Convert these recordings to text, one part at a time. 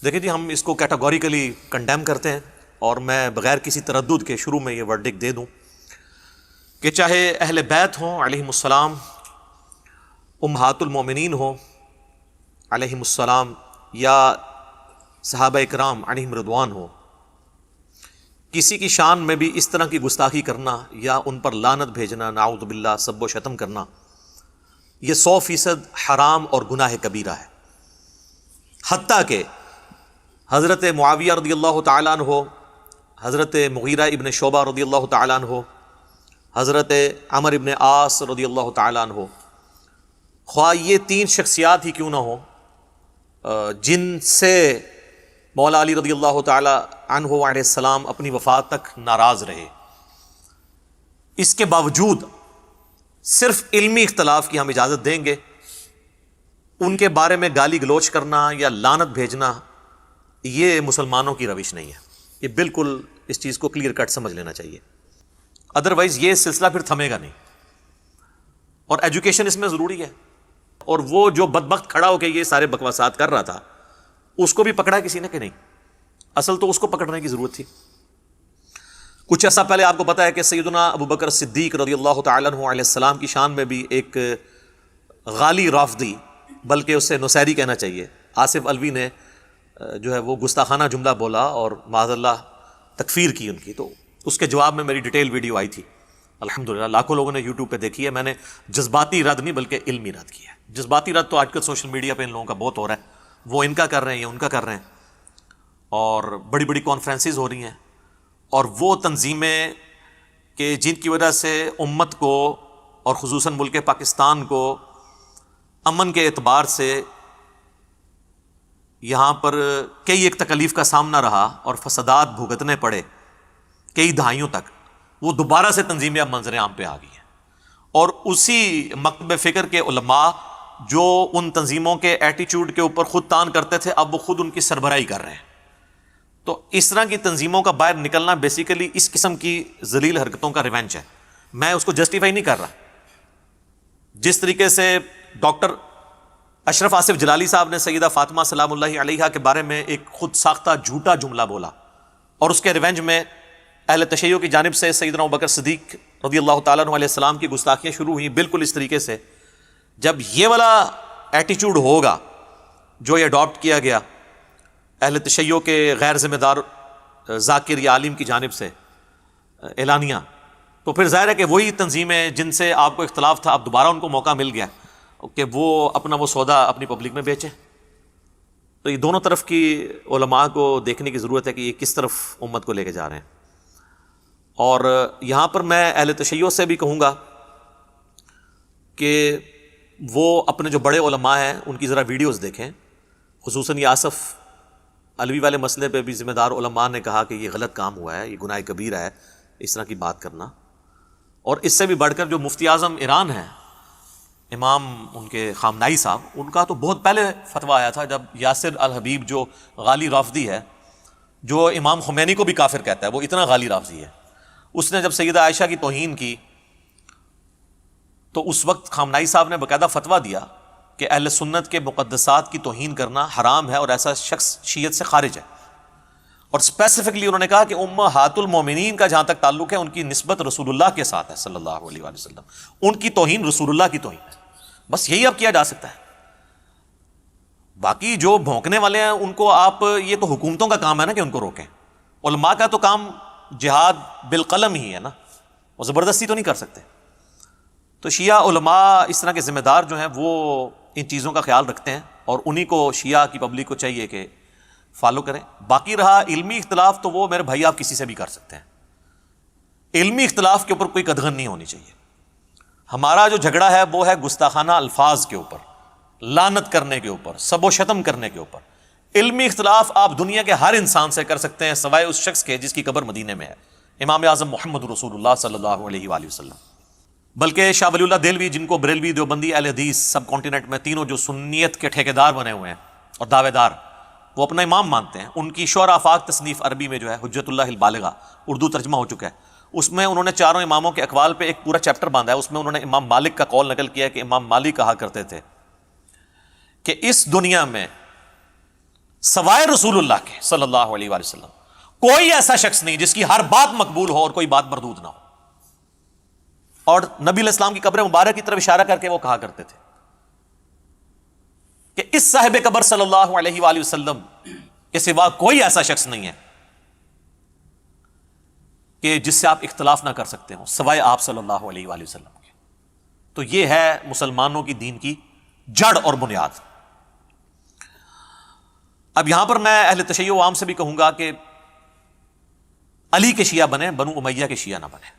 دیکھیں جی، ہم اس کو کیٹاگوریکلی کنڈیم کرتے ہیں، اور میں بغیر کسی تردد کے شروع میں یہ ورڈکٹ دے دوں کہ چاہے اہل بیت ہوں علیہم السلام، امہات المومنین ہوں علیہم السلام، یا صحابہ اکرام علیہم رضوان ہوں، کسی کی شان میں بھی اس طرح کی گستاخی کرنا یا ان پر لعنت بھیجنا، نعوذ باللہ، سب و شتم کرنا، یہ 100% حرام اور گناہ کبیرہ ہے۔ حتیٰ کہ حضرت معاویہ رضی اللہ تعالیٰ عنہ، حضرت مغیرہ ابن شعبہ رضی اللہ تعالیٰ عنہ، حضرت عمر ابن عاص رضی اللہ تعالیٰ عنہ، خواہ یہ 3 شخصیات ہی کیوں نہ ہوں جن سے مولا علی رضی اللہ تعالیٰ عنہ علیہ السلام اپنی وفات تک ناراض رہے، اس کے باوجود صرف علمی اختلاف کی ہم اجازت دیں گے، ان کے بارے میں گالی گلوچ کرنا یا لعنت بھیجنا یہ مسلمانوں کی روش نہیں ہے۔ یہ بالکل اس چیز کو کلیئر کٹ سمجھ لینا چاہیے، ادروائز یہ سلسلہ پھر تھمے گا نہیں، اور ایجوکیشن اس میں ضروری ہے۔ اور وہ جو بدبخت کھڑا ہو کے یہ سارے بکواسات کر رہا تھا، اس کو بھی پکڑا کسی نے کہ نہیں؟ اصل تو اس کو پکڑنے کی ضرورت تھی۔ کچھ عرصہ پہلے آپ کو پتا ہے کہ سیدنا ابو بکر صدیق رضی اللہ تعالیٰ عنہ علیہ السلام کی شان میں بھی ایک غالی رافضی، بلکہ اسے نصیری کہنا چاہیے، آصف الوی نے جو ہے وہ گستاخانہ جملہ بولا اور معاذ اللہ تکفیر کی ان کی، تو اس کے جواب میں میری ڈیٹیل ویڈیو آئی تھی، الحمدللہ لاکھوں لوگوں نے یوٹیوب پہ دیکھی ہے۔ میں نے جذباتی رد نہیں بلکہ علمی رد کیا ہے۔ جذباتی رد تو آج کل سوشل میڈیا پہ ان لوگوں کا بہت ہو رہا ہے، وہ ان کا کر رہے ہیں یا ان کا کر رہے ہیں، اور بڑی بڑی کانفرنسز ہو رہی ہیں، اور وہ تنظیمیں کہ جن کی وجہ سے امت کو اور خصوصاً ملک پاکستان کو امن کے اعتبار سے یہاں پر کئی ایک تکلیف کا سامنا رہا اور فسادات بھگتنے پڑے کئی دہائیوں تک، وہ دوبارہ سے تنظیمیں اب منظر عام پہ آ گئی ہیں، اور اسی مکتب فکر کے علماء جو ان تنظیموں کے ایٹیچیوڈ کے اوپر خود تان کرتے تھے، اب وہ خود ان کی سربراہی کر رہے ہیں۔ تو اس طرح کی تنظیموں کا باہر نکلنا بیسیکلی اس قسم کی ذلیل حرکتوں کا ریونج ہے۔ میں اس کو جسٹیفائی نہیں کر رہا۔ جس طریقے سے ڈاکٹر اشرف آصف جلالی صاحب نے سیدہ فاطمہ سلام اللہ علیہا کے بارے میں ایک خود ساختہ جھوٹا جملہ بولا، اور اس کے ریونج میں اہل تشیع کی جانب سے سیدنا ابوبکر صدیق رضی اللہ تعالیٰ عنہ علیہ السلام کی گستاخیاں شروع ہوئیں بالکل اس طریقے سے۔ جب یہ والا ایٹیچیوڈ ہوگا جو یہ اڈاپٹ کیا گیا اہل تشیع کے غیر ذمہ دار ذاکر یا عالم کی جانب سے اعلانیہ، تو پھر ظاہر ہے کہ وہی تنظیمیں جن سے آپ کو اختلاف تھا، اب دوبارہ ان کو موقع مل گیا کہ وہ اپنا وہ سودا اپنی پبلک میں بیچیں۔ تو یہ دونوں طرف کی علماء کو دیکھنے کی ضرورت ہے کہ یہ کس طرف امت کو لے کے جا رہے ہیں۔ اور یہاں پر میں اہل تشیع سے بھی کہوں گا کہ وہ اپنے جو بڑے علماء ہیں ان کی ذرا ویڈیوز دیکھیں، خصوصاً یہ آصف الوی والے مسئلے پہ بھی ذمہ دار علماء نے کہا کہ یہ غلط کام ہوا ہے، یہ گناہ کبیرہ ہے اس طرح کی بات کرنا۔ اور اس سے بھی بڑھ کر جو مفتی اعظم ایران ہیں، امام ان کے خامنائی صاحب، ان کا تو بہت پہلے فتویٰ آیا تھا جب یاسر الحبیب جو غالی رافضی ہے، جو امام خمینی کو بھی کافر کہتا ہے، وہ اتنا غالی رافضی ہے، اس نے جب سیدہ عائشہ کی توہین کی تو اس وقت خامنائی صاحب نے باقاعدہ فتویٰ دیا کہ اہل سنت کے مقدسات کی توہین کرنا حرام ہے اور ایسا شخص شیعت سے خارج ہے۔ اور اسپیسیفکلی انہوں نے کہا کہ امہات المومنین کا جہاں تک تعلق ہے ان کی نسبت رسول اللہ کے ساتھ ہے صلی اللہ علیہ وآلہ وسلم، ان کی توہین رسول اللہ کی توہین ہے، بس یہی اب کیا جا سکتا ہے۔ باقی جو بھونکنے والے ہیں ان کو آپ، یہ تو حکومتوں کا کام ہے نا کہ ان کو روکیں، علماء کا تو کام جہاد بالقلم ہی ہے نا، وہ زبردستی تو نہیں کر سکتے۔ تو شیعہ علماء اس طرح کے ذمہ دار جو ہیں وہ ان چیزوں کا خیال رکھتے ہیں، اور انہی کو شیعہ کی پبلک کو چاہیے کہ فالو کریں۔ باقی رہا علمی اختلاف، تو وہ میرے بھائی آپ کسی سے بھی کر سکتے ہیں، علمی اختلاف کے اوپر کوئی قدغن نہیں ہونی چاہیے۔ ہمارا جو جھگڑا ہے وہ ہے گستاخانہ الفاظ کے اوپر، لعنت کرنے کے اوپر، سب و شتم کرنے کے اوپر۔ علمی اختلاف آپ دنیا کے ہر انسان سے کر سکتے ہیں سوائے اس شخص کے جس کی قبر مدینے میں ہے، امام اعظم محمد رسول اللہ صلی اللہ علیہ وآلہ وسلم۔ بلکہ شاہ ولی اللہ دہلوی، جن کو بریلوی، دیوبندی، اہل حدیث سب کانٹیننٹ میں تینوں جو سنیت کے ٹھیکیدار بنے ہوئے ہیں اور دعوے دار، وہ اپنا امام مانتے ہیں۔ ان کی شعراء آفاق تصنیف عربی میں جو ہے حجت اللہ البالغہ، اردو ترجمہ ہو چکا ہے، اس میں انہوں نے چاروں اماموں کے اقوال پہ ایک پورا چیپٹر باندھا ہے۔ اس میں انہوں نے امام مالک کا قول نقل کیا ہے کہ امام مالک کہا کرتے تھے کہ اس دنیا میں سوائے رسول اللہ کے صلی اللہ علیہ وآلہ وسلم کوئی ایسا شخص نہیں جس کی ہر بات مقبول ہو اور کوئی بات مردود نہ ہو. اور نبی علیہ السلام کی قبر مبارک کی طرف اشارہ کر کے وہ کہا کرتے تھے کہ اس صاحب قبر صلی اللہ علیہ وآلہ وسلم کے سوا کوئی ایسا شخص نہیں ہے کہ جس سے آپ اختلاف نہ کر سکتے ہوں سوائے آپ صلی اللہ علیہ وآلہ وسلم کے. تو یہ ہے مسلمانوں کی دین کی جڑ اور بنیاد. اب یہاں پر میں اہل تشیع عوام سے بھی کہوں گا کہ علی کے شیعہ بنے، بنو امیہ کے شیعہ نہ بنے.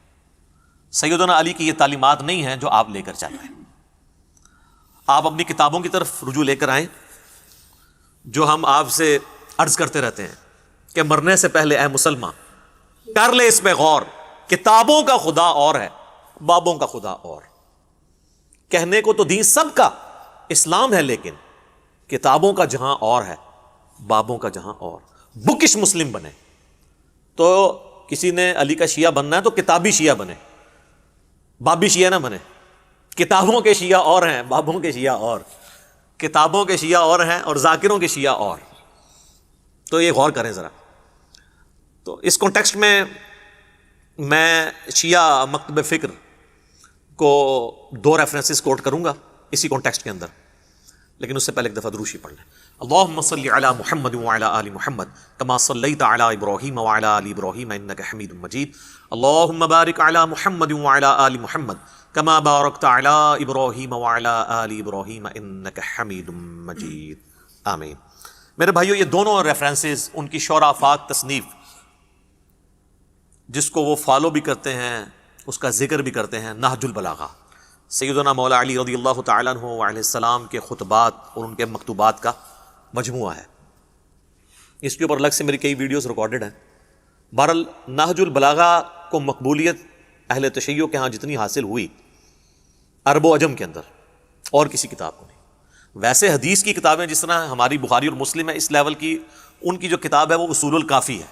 سیدنا علی کی یہ تعلیمات نہیں ہیں جو آپ لے کر چل رہے ہیں. آپ اپنی کتابوں کی طرف رجوع لے کر آئیں جو ہم آپ سے عرض کرتے رہتے ہیں کہ مرنے سے پہلے اے مسلمان کر لے اس پہ غور. کتابوں کا خدا اور ہے، بابوں کا خدا اور. کہنے کو تو دین سب کا اسلام ہے، لیکن کتابوں کا جہاں اور ہے، بابوں کا جہاں اور. بکش مسلم بنے. تو کسی نے علی کا شیعہ بننا ہے تو کتابی شیعہ بنے، بابی شیعہ نہ بنے. کتابوں کے شیعہ اور ہیں، بابوں کے شیعہ اور. کتابوں کے شیعہ اور ہیں اور ذاکروں کے شیعہ اور. تو یہ غور کریں ذرا. تو اس کانٹیکسٹ میں شیعہ مکتب فکر کو 2 ریفرنسز کوٹ کروں گا اسی کانٹیکسٹ کے اندر، لیکن اس سے پہلے ایک دفعہ دروشی پڑھ لیں. اللہم صلی علی محمد وعلی آل محمد کما صلیت علی ابراہیم وعلی آل ابراہیم انک حمید مجید. اللہم بارک علی محمد وعلی آل محمد کما بارکت علی ابراہیم وعلی آل ابراہیم انک حمید مجید. آمین. میرے بھائیو، یہ دونوں ریفرنسز ان کی شورا افاق تصنیف جس کو وہ فالو بھی کرتے ہیں، اس کا ذکر بھی کرتے ہیں، نہج البلاغہ، سیدنا مولا علی رضی اللہ تعالیٰ عنہ علیہ السلام کے خطبات اور ان کے مکتوبات کا مجموعہ ہے. اس کے اوپر الگ سے میری کئی ویڈیوز ریکارڈڈ ہیں. بہرحال نہج البلاغہ کو مقبولیت اہل تشیع کے ہاں جتنی حاصل ہوئی عرب و عجم کے اندر اور کسی کتاب کو نہیں. ویسے حدیث کی کتابیں جس طرح ہماری بخاری اور مسلم ہے، اس لیول کی ان کی جو کتاب ہے وہ اصول الکافی ہے،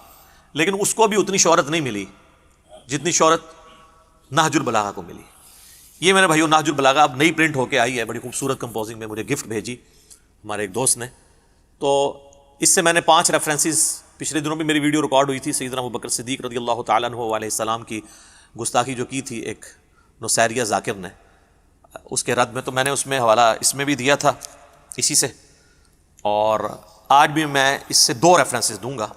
لیکن اس کو بھی اتنی شہرت نہیں ملی جتنی شہرت نہج البلاغہ کو ملی. یہ میرے بھائیو نہج البلاغہ اب نئی پرنٹ ہو کے آئی ہے، بڑی خوبصورت کمپوزنگ میں، مجھے گفٹ بھیجی ہمارے ایک دوست نے. تو اس سے میں نے 5 ریفرنسز، پچھلے دنوں بھی میری ویڈیو ریکارڈ ہوئی تھی سیدنا ابوبکر صدیق رضی اللہ تعالیٰ عنہ علیہ السلام کی گستاخی جو کی تھی ایک نصیریہ ذاکر نے، اس کے رد میں، تو میں نے اس میں حوالہ اس میں بھی دیا تھا اسی سے، اور آج بھی میں اس سے 2 ریفرنسز دوں گا.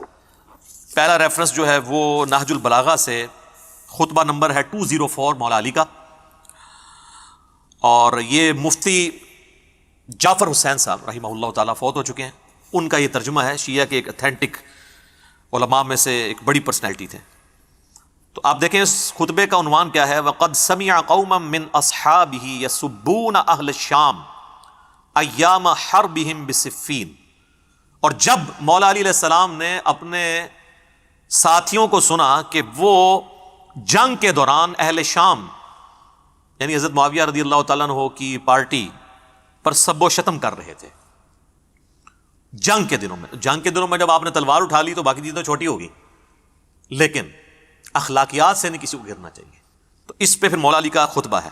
پہلا ریفرنس جو ہے وہ نہج البلاغہ سے خطبہ نمبر ہے 204 مولا علی کا، اور یہ مفتی جعفر حسین صاحب رحمہ اللہ تعالیٰ فوت ہو چکے ہیں. ان کا یہ ترجمہ ہے. شیعہ کے ایک اتھینٹک علماء میں سے ایک بڑی پرسنالٹی تھے. تو آپ دیکھیں اس خطبے کا عنوان کیا ہے، وَقَدْ سَمِعَ قَوْمًا مِّنْ أَصْحَابِهِ يَسُبُّونَ أَهْلَ الشَّامِ أَيَّامَ حَرْبِهِمْ بِصِفِّينَ. اور جب مولا علی علیہ السلام نے اپنے ساتھیوں کو سنا کہ وہ جنگ کے دوران اہل شام یعنی حضرت معاویہ رضی اللہ تعالیٰ عنہ کی پارٹی پر سب و شتم کر رہے تھے جنگ کے دنوں میں جب آپ نے تلوار اٹھا لی تو باقی چیزیں چھوٹی ہوگی، لیکن اخلاقیات سے نہیں کسی کو گرنا چاہیے. تو اس پہ پھر مولا علی کا خطبہ ہے.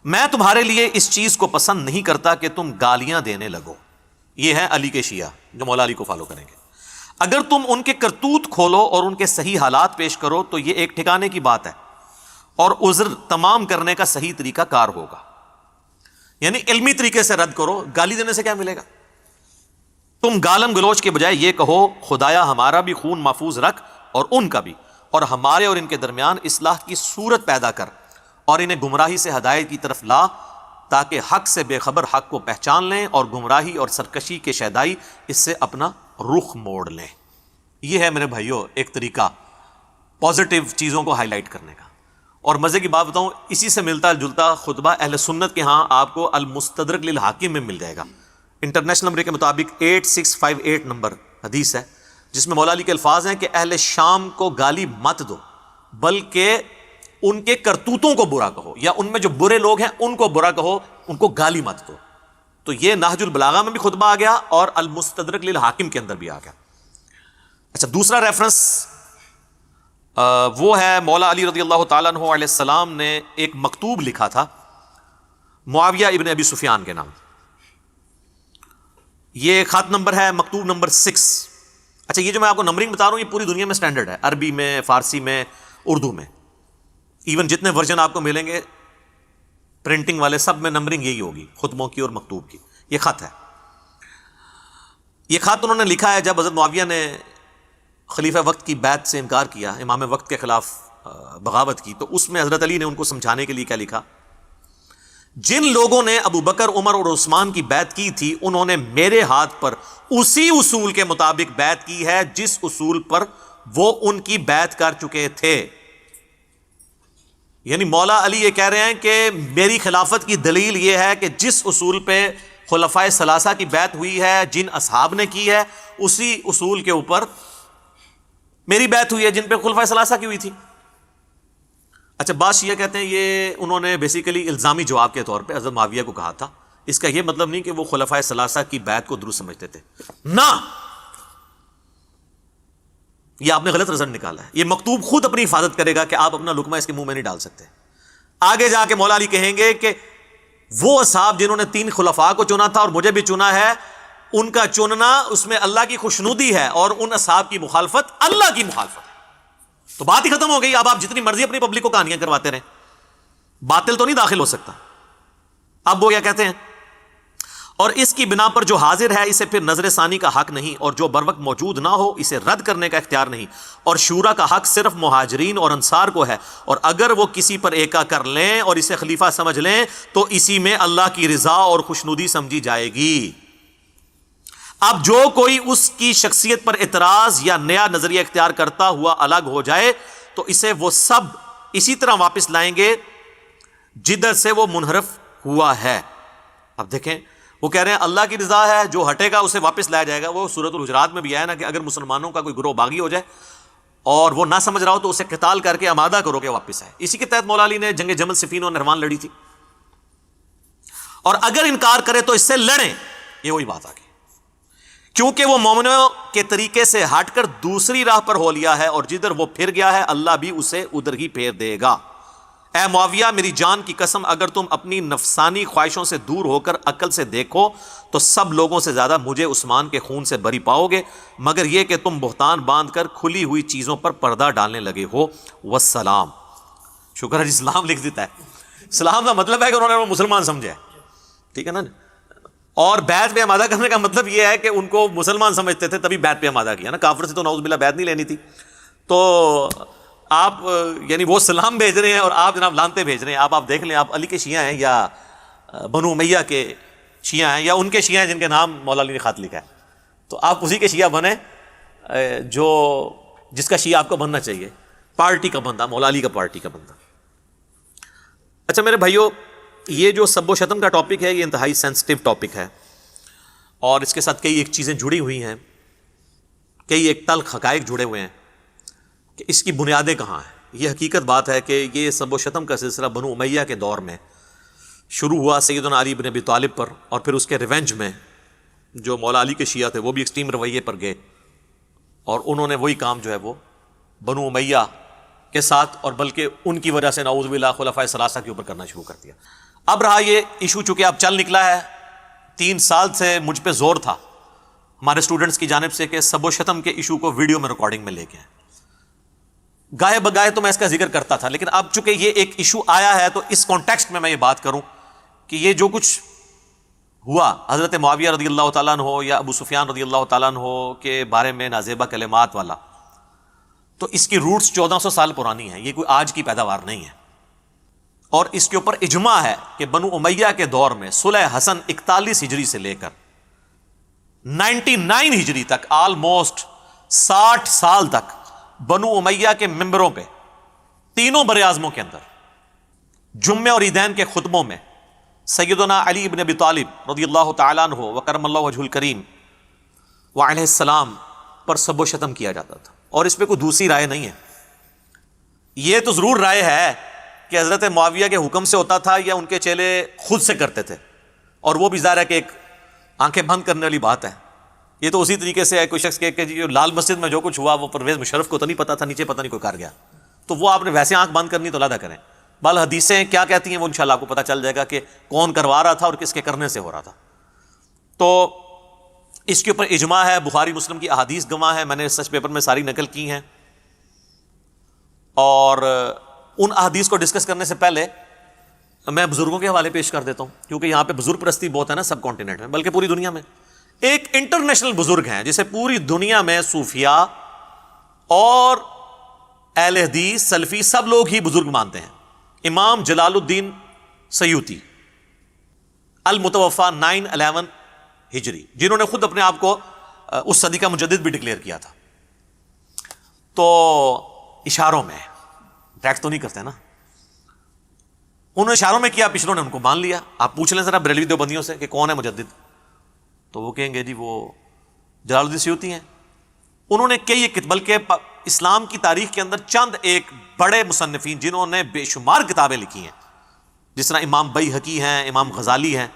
میں تمہارے لیے اس چیز کو پسند نہیں کرتا کہ تم گالیاں دینے لگو. یہ ہے علی کے شیعہ جو مولا علی کو فالو کریں گے. اگر تم ان کے کرتوت کھولو اور ان کے صحیح حالات پیش کرو تو یہ ایک ٹھکانے کی بات ہے اور عذر تمام کرنے کا صحیح طریقہ کار ہوگا. یعنی علمی طریقے سے رد کرو، گالی دینے سے کیا ملے گا. تم گالم گلوچ کے بجائے یہ کہو خدایا ہمارا بھی خون محفوظ رکھ اور ان کا بھی، اور ہمارے اور ان کے درمیان اصلاح کی صورت پیدا کر اور انہیں گمراہی سے ہدایت کی طرف لا تاکہ حق سے بے خبر حق کو پہچان لیں اور گمراہی اور سرکشی کے شیدائی اس سے اپنا رخ موڑ لیں. یہ ہے میرے بھائیوں ایک طریقہ پازیٹیو چیزوں کو ہائی لائٹ کرنے کا. اور مزے کی بات بتاؤں، اسی سے ملتا جلتا خطبہ اہل سنت کے ہاں آپ کو المستدرک للحاکم میں مل جائے گا. انٹرنیشنل نمبر کے مطابق 8658 نمبر حدیث ہے جس میں مولا علی کے الفاظ ہیں کہ اہل شام کو گالی مت دو بلکہ ان کے کرتوتوں کو برا کہو، یا ان میں جو برے لوگ ہیں ان کو برا کہو، ان کو گالی مت دو. تو یہ نہج البلاغہ میں بھی خطبہ آ گیا اور المستدرک للحاکم کے اندر بھی آ گیا. اچھا، دوسرا ریفرنس وہ ہے مولا علی رضی اللہ تعالیٰ عنہ علیہ السلام نے ایک مکتوب لکھا تھا معاویہ ابن ابی سفیان کے نام. یہ خط نمبر ہے مکتوب نمبر 6. اچھا یہ جو میں آپ کو نمبرنگ بتا رہا ہوں یہ پوری دنیا میں سٹینڈرڈ ہے, عربی میں, فارسی میں, اردو میں, ایون جتنے ورژن آپ کو ملیں گے پرنٹنگ والے سب میں نمبرنگ یہی ہوگی, خطبوں کی اور مکتوب کی. یہ خط ہے. یہ خط انہوں نے لکھا ہے جب حضرت معاویہ نے خلیفہ وقت کی بیعت سے انکار کیا, امام وقت کے خلاف بغاوت کی, تو اس میں حضرت علی نے ان کو سمجھانے کے لیے کیا لکھا, جن لوگوں نے ابو بکر, عمر اور عثمان کی بیعت کی تھی انہوں نے میرے ہاتھ پر اسی اصول کے مطابق بیعت کی ہے جس اصول پر وہ ان کی بیعت کر چکے تھے. یعنی مولا علی یہ کہہ رہے ہیں کہ میری خلافت کی دلیل یہ ہے کہ جس اصول پہ خلفائے ثلاثہ کی بیعت ہوئی ہے, جن اصحاب نے کی ہے, اسی اصول کے اوپر میری بیعت ہوئی ہے جن پہ خلفائے ثلاثہ کی ہوئی تھی. اچھا بعض شیعہ کہتے ہیں یہ انہوں نے بیسیکلی الزامی جواب کے طور پہ حضرت معاویہ کو کہا تھا, اس کا یہ مطلب نہیں کہ وہ خلفائے ثلاثہ کی بیعت کو درست سمجھتے تھے, نہ, یہ آپ نے غلط رزلٹ نکالا ہے. یہ مکتوب خود اپنی حفاظت کرے گا کہ آپ اپنا لقمہ اس کے منہ میں نہیں ڈال سکتے. آگے جا کے مولا علی کہیں گے کہ وہ اصحاب جنہوں نے 3 خلفاء کو چنا تھا اور مجھے بھی چنا ہے, ان کا چننا اس میں اللہ کی خوشنودی ہے اور ان اصحاب کی مخالفت اللہ کی مخالفت ہے. تو بات ہی ختم ہو گئی. اب آپ جتنی مرضی اپنی پبلک کو کہانیاں کرواتے رہیں, باطل تو نہیں داخل ہو سکتا. اب وہ کیا کہتے ہیں, اور اس کی بنا پر جو حاضر ہے اسے پھر نظر ثانی کا حق نہیں, اور جو بروقت موجود نہ ہو اسے رد کرنے کا اختیار نہیں, اور شورا کا حق صرف مہاجرین اور انصار کو ہے, اور اگر وہ کسی پر ایکا کر لیں اور اسے خلیفہ سمجھ لیں تو اسی میں اللہ کی رضا اور خوشنودی سمجھی جائے گی. اب جو کوئی اس کی شخصیت پر اعتراض یا نیا نظریہ اختیار کرتا ہوا الگ ہو جائے تو اسے وہ سب اسی طرح واپس لائیں گے جدھر سے وہ منحرف ہوا ہے. اب دیکھیں وہ کہہ رہے ہیں اللہ کی رضا ہے, جو ہٹے گا اسے واپس لایا جائے گا. وہ سورۃ الحجرات میں بھی آیا نا کہ اگر مسلمانوں کا کوئی گروہ باغی ہو جائے اور وہ نہ سمجھ رہا ہو تو اسے قتال کر کے آمادہ کرو کہ واپس آئے. اسی کے تحت مولا علی نے جنگ جمل صفین اور نہروان لڑی تھی. اور اگر انکار کرے تو اس سے لڑیں, یہ وہی بات آ گئی, کیونکہ وہ مومنوں کے طریقے سے ہٹ کر دوسری راہ پر ہو لیا ہے, اور جدھر وہ پھر گیا ہے اللہ بھی اسے ادھر ہی پھیر دے گا. اے معاویہ میری جان کی قسم اگر تم اپنی نفسانی خواہشوں سے دور ہو کر عقل سے دیکھو تو سب لوگوں سے زیادہ مجھے عثمان کے خون سے بری پاؤ گے, مگر یہ کہ تم بہتان باندھ کر کھلی ہوئی چیزوں پر پردہ ڈالنے لگے ہو. والسلام. شکر ہے اسلام لکھ دیتا ہے. اسلام کا مطلب ہے کہ انہوں نے وہ مسلمان سمجھا ہے, ٹھیک ہے نا. اور بیعت پہ آمادہ کرنے کا مطلب یہ ہے کہ ان کو مسلمان سمجھتے تھے تبھی بیعت پہ آمادہ کیا نا. کافر سے تو نعوذ باللہ بیعت نہیں لینی تھی. تو آپ یعنی وہ سلام بھیج رہے ہیں اور آپ جناب لانتے بھیج رہے ہیں. آپ دیکھ لیں, آپ علی کے شیعہ ہیں یا بنو امیہ کے شیعہ ہیں یا ان کے شیعہ ہیں جن کے نام مولا علی نے خط لکھا ہے, تو آپ اسی کے شیعہ بنیں جو جس کا شیعہ آپ کو بننا چاہیے, پارٹی کا بندہ, مولا علی کا پارٹی کا بندہ. اچھا میرے بھائیو, یہ جو سب و شتم کا ٹاپک ہے یہ انتہائی سینسٹیو ٹاپک ہے, اور اس کے ساتھ کئی ایک چیزیں جڑی ہوئی ہیں, کئی ایک تلخ حقائق جڑے ہوئے ہیں کہ اس کی بنیادیں کہاں ہیں. یہ حقیقت بات ہے کہ یہ سب و شتم کا سلسلہ بنو امیہ کے دور میں شروع ہوا سیدنا علی بن ابی طالب پر, اور پھر اس کے ریونج میں جو مولا علی کے شیعہ تھے وہ بھی ایکسٹریم رویے پر گئے, اور انہوں نے وہی کام جو ہے وہ بنو امیہ کے ساتھ اور بلکہ ان کی وجہ سے نعوذ باللہ خلفائے ثلاثہ کے اوپر کرنا شروع کر دیا. اب رہا یہ ایشو, چونکہ اب چل نکلا ہے, 3 سال سے مجھ پہ زور تھا ہمارے اسٹوڈنٹس کی جانب سے کہ سب و شتم کے ایشو کو ویڈیو میں ریکارڈنگ میں لے کے آئیں. گائے بگائے تو میں اس کا ذکر کرتا تھا, لیکن اب چونکہ یہ ایک ایشو آیا ہے تو اس کانٹیکسٹ میں یہ بات کروں کہ یہ جو کچھ ہوا حضرت معاویہ رضی اللہ تعالیٰ عنہ یا ابو سفیان رضی اللہ تعالیٰ عنہ کے بارے میں نازیبہ کلمات والا, تو اس کی روٹس 1400 سال پرانی ہیں, یہ کوئی آج کی پیداوار نہیں ہے. اور اس کے اوپر اجماع ہے کہ بنو امیہ کے دور میں صلح حسن 41 ہجری سے لے کر 99 ہجری تک, آلموسٹ 60 سال تک بنو امیہ کے ممبروں پہ تینوں بر اعظموں کے اندر جمعے اور عیدین کے خطبوں میں سیدنا علی بن ابی طالب رضی اللہ تعالیٰ عنہ وکرم اللہ وجہہ الکریم وعلیہ السلام پر سب و شتم کیا جاتا تھا, اور اس پہ کوئی دوسری رائے نہیں ہے. یہ تو ضرور رائے ہے کہ حضرت معاویہ کے حکم سے ہوتا تھا یا ان کے چیلے خود سے کرتے تھے, اور وہ بھی ظاہر ہے کہ ایک آنکھیں بند کرنے والی بات ہے. یہ تو اسی طریقے سے ہے کوئی شخص کہ جو لال مسجد میں جو کچھ ہوا وہ پرویز مشرف کو تو نہیں پتا تھا, نیچے پتہ نہیں کوئی کر گیا, تو وہ آپ نے ویسے آنکھ بند کرنی تو لادا کریں. بل حدیثیں کیا کہتی ہیں وہ انشاءاللہ آپ کو پتہ چل جائے گا کہ کون کروا رہا تھا اور کس کے کرنے سے ہو رہا تھا. تو اس کے اوپر اجماع ہے، بخاری مسلم کی احادیث گواہ ہے، میں نے سچ پیپر میں ساری نقل کی ہیں. اور ان احادیث کو ڈسکس کرنے سے پہلے میں بزرگوں کے حوالے پیش کر دیتا ہوں، کیونکہ یہاں پہ بزرگ پرستی بہت ہے نا سب کانٹیننٹ میں، بلکہ پوری دنیا میں. ایک انٹرنیشنل بزرگ ہیں جسے پوری دنیا میں صوفیاء اور اہل حدیث سلفی سب لوگ ہی بزرگ مانتے ہیں. امام جلال الدین سیوطی، المتوفا 911 ہجری، جنہوں نے خود اپنے آپ کو اس صدی کا مجدد بھی ڈکلیئر کیا تھا. تو اشاروں میں ڈائریکٹ تو نہیں کرتے نا، انہوں نے اشاروں میں کیا، پچھلوں نے ان کو مان لیا. آپ پوچھ لیں ذرا بریلوی دیوبندیوں سے کہ کون ہے مجدد، تو وہ کہیں گے جی وہ جلال الدین سیوطی ہیں. انہوں نے کئی بلکہ اسلام کی تاریخ کے اندر چند ایک بڑے مصنفین جنہوں نے بے شمار کتابیں لکھی ہیں، جس طرح امام بیہقی ہیں، امام غزالی ہیں،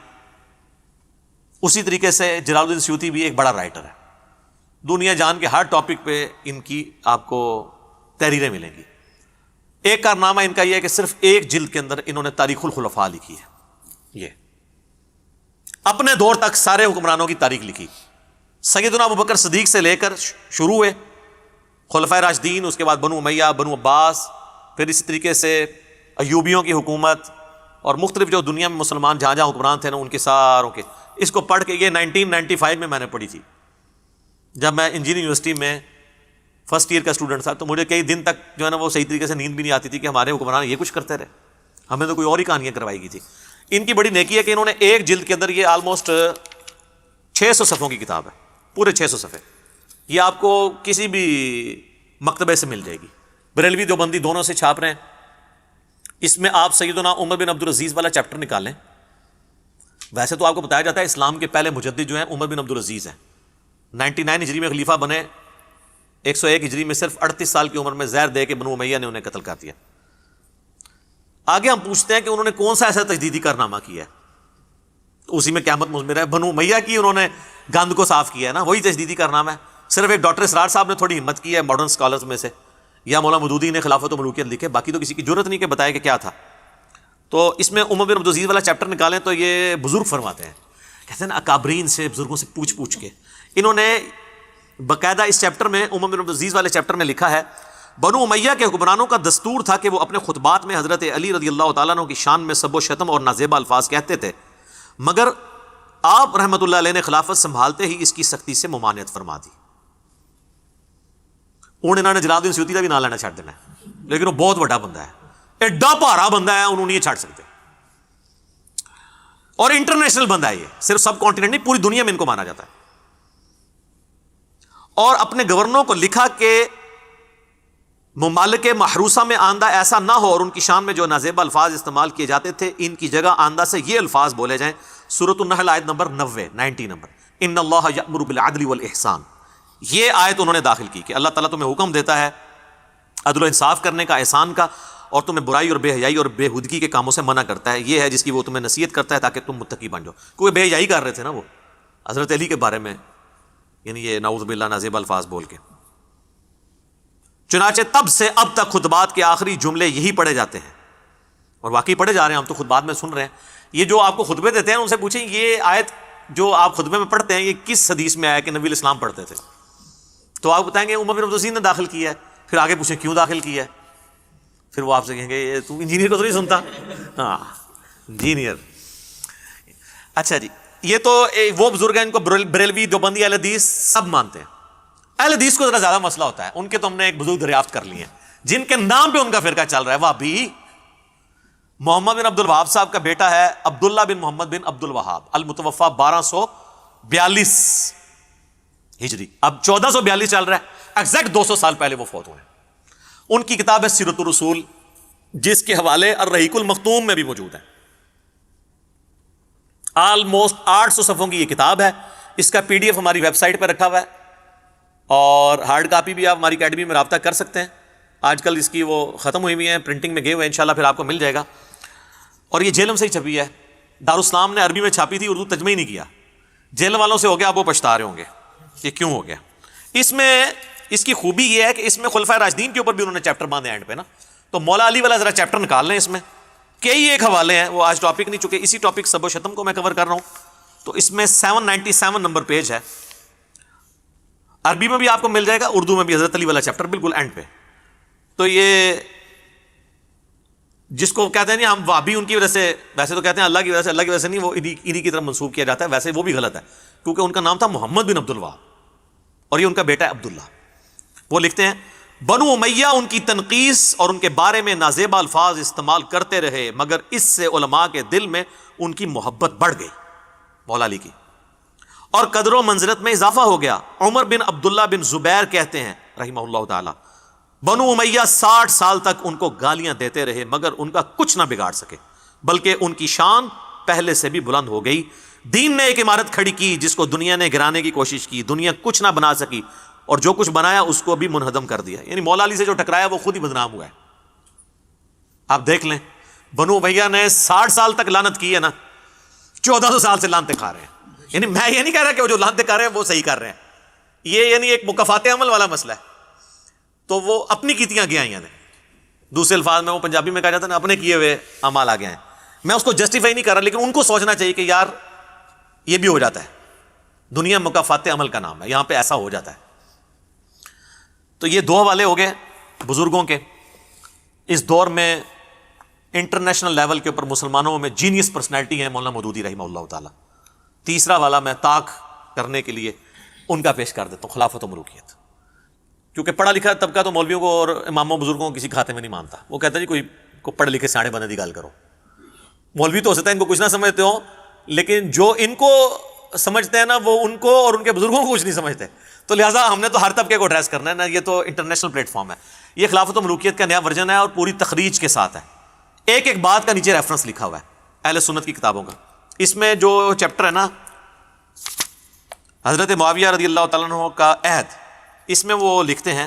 اسی طریقے سے جلال الدین سیوطی بھی ایک بڑا رائٹر ہے. دنیا جان کے ہر ٹاپک پہ ان کی آپ کو تحریریں ملیں گی. ایک کارنامہ ان کا یہ ہے کہ صرف ایک جلد کے اندر انہوں نے تاریخ الخلفاء لکھی ہے. یہ اپنے دور تک سارے حکمرانوں کی تاریخ لکھی، سیدنا ابوبکر صدیق سے لے کر شروع ہوئے خلفائے راشدین، اس کے بعد بنو امیہ، بنو عباس، پھر اسی طریقے سے ایوبیوں کی حکومت، اور مختلف جو دنیا میں مسلمان جہاں جہاں حکمران تھے نا ان کے ساروں کے. اس کو پڑھ کے یہ 1995 میں نے پڑھی تھی جب میں انجینئرنگ یونیورسٹی میں فرسٹ ایئر کا اسٹوڈنٹ تھا. تو مجھے کئی دن تک جو ہے نا وہ صحیح طریقے سے نیند بھی نہیں آتی تھی کہ ہمارے حکمران یہ کچھ کرتے رہے، ہمیں تو کوئی اور ہی کہانیاں کروائی گئی تھی. ان کی بڑی نیکی ہے کہ انہوں نے ایک جلد کے اندر، یہ آلموسٹ 600 صفحوں کی کتاب ہے، پورے 600 صفحے. یہ آپ کو کسی بھی مکتبے سے مل جائے گی، بریلوی دیوبندی دونوں سے چھاپ رہے ہیں. اس میں آپ سیدنا عمر بن عبدالعزیز والا چیپٹر نکالیں. ویسے تو آپ کو بتایا جاتا ہے اسلام کے پہلے مجدد جو ہیں عمر بن عبدالعزیز ہیں. 99 ہجری میں خلیفہ بنے، 101 ہجری میں صرف 38 سال کی عمر میں زہر دے کے بنو امیہ نے انہیں قتل کر دیا. آگے ہم پوچھتے ہیں کہ انہوں نے کون سا ایسا تجدیدی کارنامہ کیا ہے، تو اسی میں قیامت مضمر ہے. بنو امیہ کی انہوں نے گند کو صاف کیا ہے نا، وہی تجدیدی کارنامہ ہے. صرف ایک ڈاکٹر اسرار صاحب نے تھوڑی ہمت کی ہے ماڈرن اسکالرز میں سے، یا مولانا مودودی نے خلافت و ملوکیت لکھے، باقی تو کسی کی ضرورت نہیں کہ بتائے کہ کیا تھا. تو اس میں عمر بن عبدالعزیز والا چیپٹر نکالیں تو یہ بزرگ فرماتے ہیں، کہتے ہیں نا اکابرین سے، بزرگوں سے پوچھ کے انہوں نے باقاعدہ اس چیپٹر میں، عمر بن عبدالعزیز والے چیپٹر میں لکھا ہے، بنو امیہ کے حکمرانوں کا دستور تھا کہ وہ اپنے خطبات میں حضرت علی رضی اللہ تعالیٰ عنہ کی شان میں سب و شتم اور نازیبا الفاظ کہتے تھے، مگر آپ رحمۃ اللہ علیہ نے خلافت سنبھالتے ہی اس کی سختی سے ممانعت فرما دی. انہوں نے جلال الدین سیوطی کا بھی نام لینا چھاڑ دینا ہے، لیکن وہ بہت بڑا بندہ ہے، ایڈا بھارا بندہ ہے، انہوں نے یہ چھاڑ سکتے. اور انٹرنیشنل بندہ ہے، یہ صرف سب کانٹیننٹ نہیں پوری دنیا میں ان کو مانا جاتا ہے. اور اپنے گورنروں کو لکھا کہ ممالک محروسہ میں آندہ ایسا نہ ہو اور ان کی شان میں جو نازیبہ الفاظ استعمال کیے جاتے تھے ان کی جگہ آندہ سے یہ الفاظ بولے جائیں. سورۃ النحل آیت نمبر 90 نمبر، ان اللہ یأمر بالعدل والاحسان. یہ آیت انہوں نے داخل کی کہ اللہ تعالیٰ تمہیں حکم دیتا ہے عدل و انصاف کرنے کا، احسان کا، اور تمہیں برائی اور بے حیائی اور بے ہودگی کے کاموں سے منع کرتا ہے. یہ ہے جس کی وہ تمہیں نصیحت کرتا ہے تاکہ تم متقی بن جاؤ. کوئی بے حیائی کر رہے تھے نا وہ حضرت علی کے بارے میں، یعنی یہ نعوذ باللہ نازیبہ الفاظ بول کے. چنانچہ تب سے اب تک خطبات کے آخری جملے یہی پڑھے جاتے ہیں، اور واقعی پڑھے جا رہے ہیں، ہم تو خطبات میں سن رہے ہیں. یہ جو آپ کو خطبے دیتے ہیں ان سے پوچھیں یہ آیت جو آپ خطبے میں پڑھتے ہیں یہ کس حدیث میں آیا کہ نبی الاسلام پڑھتے تھے، تو آپ بتائیں گے عمر بن عبدالعزیز نے داخل کیا ہے. پھر آگے پوچھیں کیوں داخل کیا ہے، پھر وہ آپ سے کہیں گے تو انجینئر کو تو نہیں سنتا. ہاں انجینئر. اچھا جی، یہ تو وہ بزرگ ہیں ان کو بریلوی دیوبندی اہل حدیث سب مانتے ہیں. اہل حدیث کو ذرا زیادہ مسئلہ ہوتا ہے، ان کے تو ہم نے ایک بزرگ دریافت کر لیے ہیں جن کے نام پہ ان کا فرقہ چل رہا ہے. وہابی. محمد بن عبد الوہاب صاحب کا بیٹا ہے عبداللہ بن محمد بن عبد الوہاب، المتوفا 1242 ہجری. اب 1442 چل رہا ہے، ایگزیکٹ 200 سال پہلے وہ فوت ہوئے. ان کی کتاب ہے سیرۃ الرسول، جس کے حوالے الرحیق المختوم میں بھی موجود ہیں. آلموسٹ 800 صفحوں کی یہ کتاب ہے. اس کا PDF ہماری ویب سائٹ پہ رکھا ہوا ہے، اور ہارڈ کاپی بھی آپ ہماری اکیڈمی میں رابطہ کر سکتے ہیں. آج کل اس کی وہ ختم ہوئی ہوئی ہیں، پرنٹنگ میں گئے ہوئے ہیں، انشاءاللہ پھر آپ کو مل جائے گا. اور یہ جیلم سے ہی چھپی ہے، دارالاسلام نے عربی میں چھاپی تھی، اردو ترجمہ ہی نہیں کیا. جیل والوں سے ہو گیا، آپ وہ پچھتا رہے ہوں گے کہ کیوں ہو گیا. اس میں اس کی خوبی یہ ہے کہ اس میں خلفائے راشدین کے اوپر بھی انہوں نے چیپٹر باندھے اینڈ پہ نا. تو مولا علی والا ذرا چیپٹر نکال لیں، اس میں کئی ایک حوالے ہیں، وہ آج ٹاپک نہیں، چکے اسی ٹاپک سب و شتم کو میں کور کر رہا ہوں. تو اس میں 797 نمبر پیج ہے، عربی میں بھی آپ کو مل جائے گا، اردو میں بھی حضرت علی والا چیپٹر بالکل اینڈ پہ. تو یہ جس کو کہتے ہیں ہم وہابی ان کی وجہ سے، ویسے تو کہتے ہیں اللہ کی وجہ سے، اللہ کی وجہ سے نہیں، وہ انہی کی طرف منسوب کیا جاتا ہے، ویسے وہ بھی غلط ہے کیونکہ ان کا نام تھا محمد بن عبد الوہاب اور یہ ان کا بیٹا ہے عبداللہ. وہ لکھتے ہیں بنو امیہ ان کی تنقیص اور ان کے بارے میں نازیبا الفاظ استعمال کرتے رہے، مگر اس سے علماء کے دل میں ان کی محبت بڑھ گئی، مولا علی کی، اور قدر و منزلت میں اضافہ ہو گیا. عمر بن عبداللہ بن زبیر کہتے ہیں رحمہ اللہ تعالی بنو امیہ 60 سال تک ان کو گالیاں دیتے رہے مگر ان کا کچھ نہ بگاڑ سکے، بلکہ ان کی شان پہلے سے بھی بلند ہو گئی. دین نے ایک عمارت کھڑی کی جس کو دنیا نے گرانے کی کوشش کی، دنیا کچھ نہ بنا سکی، اور جو کچھ بنایا اس کو بھی منہدم کر دیا. یعنی مولا علی سے جو ٹکرایا وہ خود ہی بدنام ہوا ہے. آپ دیکھ لیں بنو امیہ نے 60 سال تک لعنت کی ہے نا، 1400 سال سے لعنتیں کھا رہے ہیں. یعنی میں یہ نہیں کہہ رہا کہ وہ جو لعنتیں کھا رہے ہیں وہ صحیح کر رہے ہیں، یہ یعنی ایک مکافات عمل والا مسئلہ ہے. تو وہ اپنی کیتیاں گیا ہیں، دوسرے الفاظ میں وہ پنجابی میں کہا جاتا ہے نا اپنے کیے ہوئے اعمال آ گئے ہیں. میں اس کو جسٹیفائی نہیں کر رہا، لیکن ان کو سوچنا چاہیے کہ یار یہ بھی ہو جاتا ہے، دنیا مکافات عمل کا نام ہے، یہاں پہ ایسا ہو جاتا ہے. تو یہ دو حوالے ہو گئے بزرگوں کے. اس دور میں انٹرنیشنل لیول کے اوپر مسلمانوں میں جینیس پرسنالٹی ہے مولانا مودودی رحمہ اللہ تعالی. تیسرا والا میں طاق کرنے کے لیے ان کا پیش کر دیتا ہوں، خلافت و ملوکیت. کیونکہ پڑھا لکھا طبقہ تو مولویوں کو اور اماموں بزرگوں کو کسی کھاتے میں نہیں مانتا. وہ کہتا ہے جی کوئی کو پڑھ لکھے سیاڑے بندے دی گل کرو. مولوی تو ہو سکتا ہے ان کو کچھ نہ سمجھتے ہوں، لیکن جو ان کو سمجھتے ہیں نا وہ ان کو اور ان کے بزرگوں کو کچھ نہیں سمجھتے. تو لہٰذا ہم نے تو ہر طبقے کو ایڈریس کرنا ہے نا، یہ تو انٹرنیشنل پلیٹ فارم ہے. یہ خلافت و ملوکیت کا نیا ورژن ہے اور پوری تخریج کے ساتھ ہے. ایک ایک بات کا نیچے ریفرنس لکھا ہوا ہے اہل سنت کی کتابوں کا. اس میں جو چیپٹر ہے نا حضرت معاویہ رضی اللہ تعالیٰ عنہ کا عہد، اس میں وہ لکھتے ہیں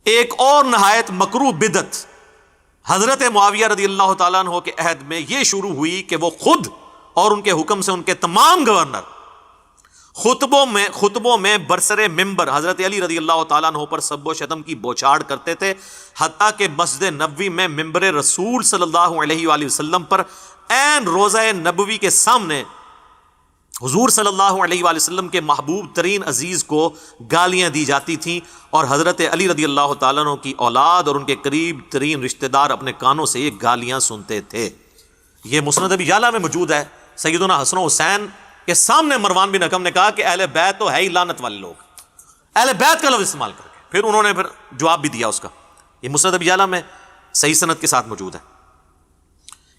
ایک اور نہایت مکروہ بدعت حضرت معاویہ رضی اللہ تعالیٰ عنہ کے عہد میں یہ شروع ہوئی کہ وہ خود اور ان کے حکم سے ان کے تمام گورنر خطبوں میں برسر ممبر حضرت علی رضی اللہ تعالیٰ عنہ پر سب و شتم کی بوچھاڑ کرتے تھے، حتیٰ کہ مسجد نبوی میں ممبر رسول صلی اللہ علیہ وآلہ وسلم پر عین روضہ نبوی کے سامنے حضور صلی اللہ علیہ وآلہ وسلم کے محبوب ترین عزیز کو گالیاں دی جاتی تھیں، اور حضرت علی رضی اللہ تعالیٰ عنہ کی اولاد اور ان کے قریب ترین رشتہ دار اپنے کانوں سے یہ گالیاں سنتے تھے. یہ مسند ابی یعلا میں موجود ہے. سیدنا حسن و حسین کے سامنے مروان بن حکم نے کہا کہ اہل بیت تو ہے ہی لعنت والے لوگ، اہل بیت کا لفظ استعمال کر کے پھر انہوں نے جواب بھی دیا اس کا. یہ مسند ابی یعلا میں صحیح سند کے ساتھ موجود ہے.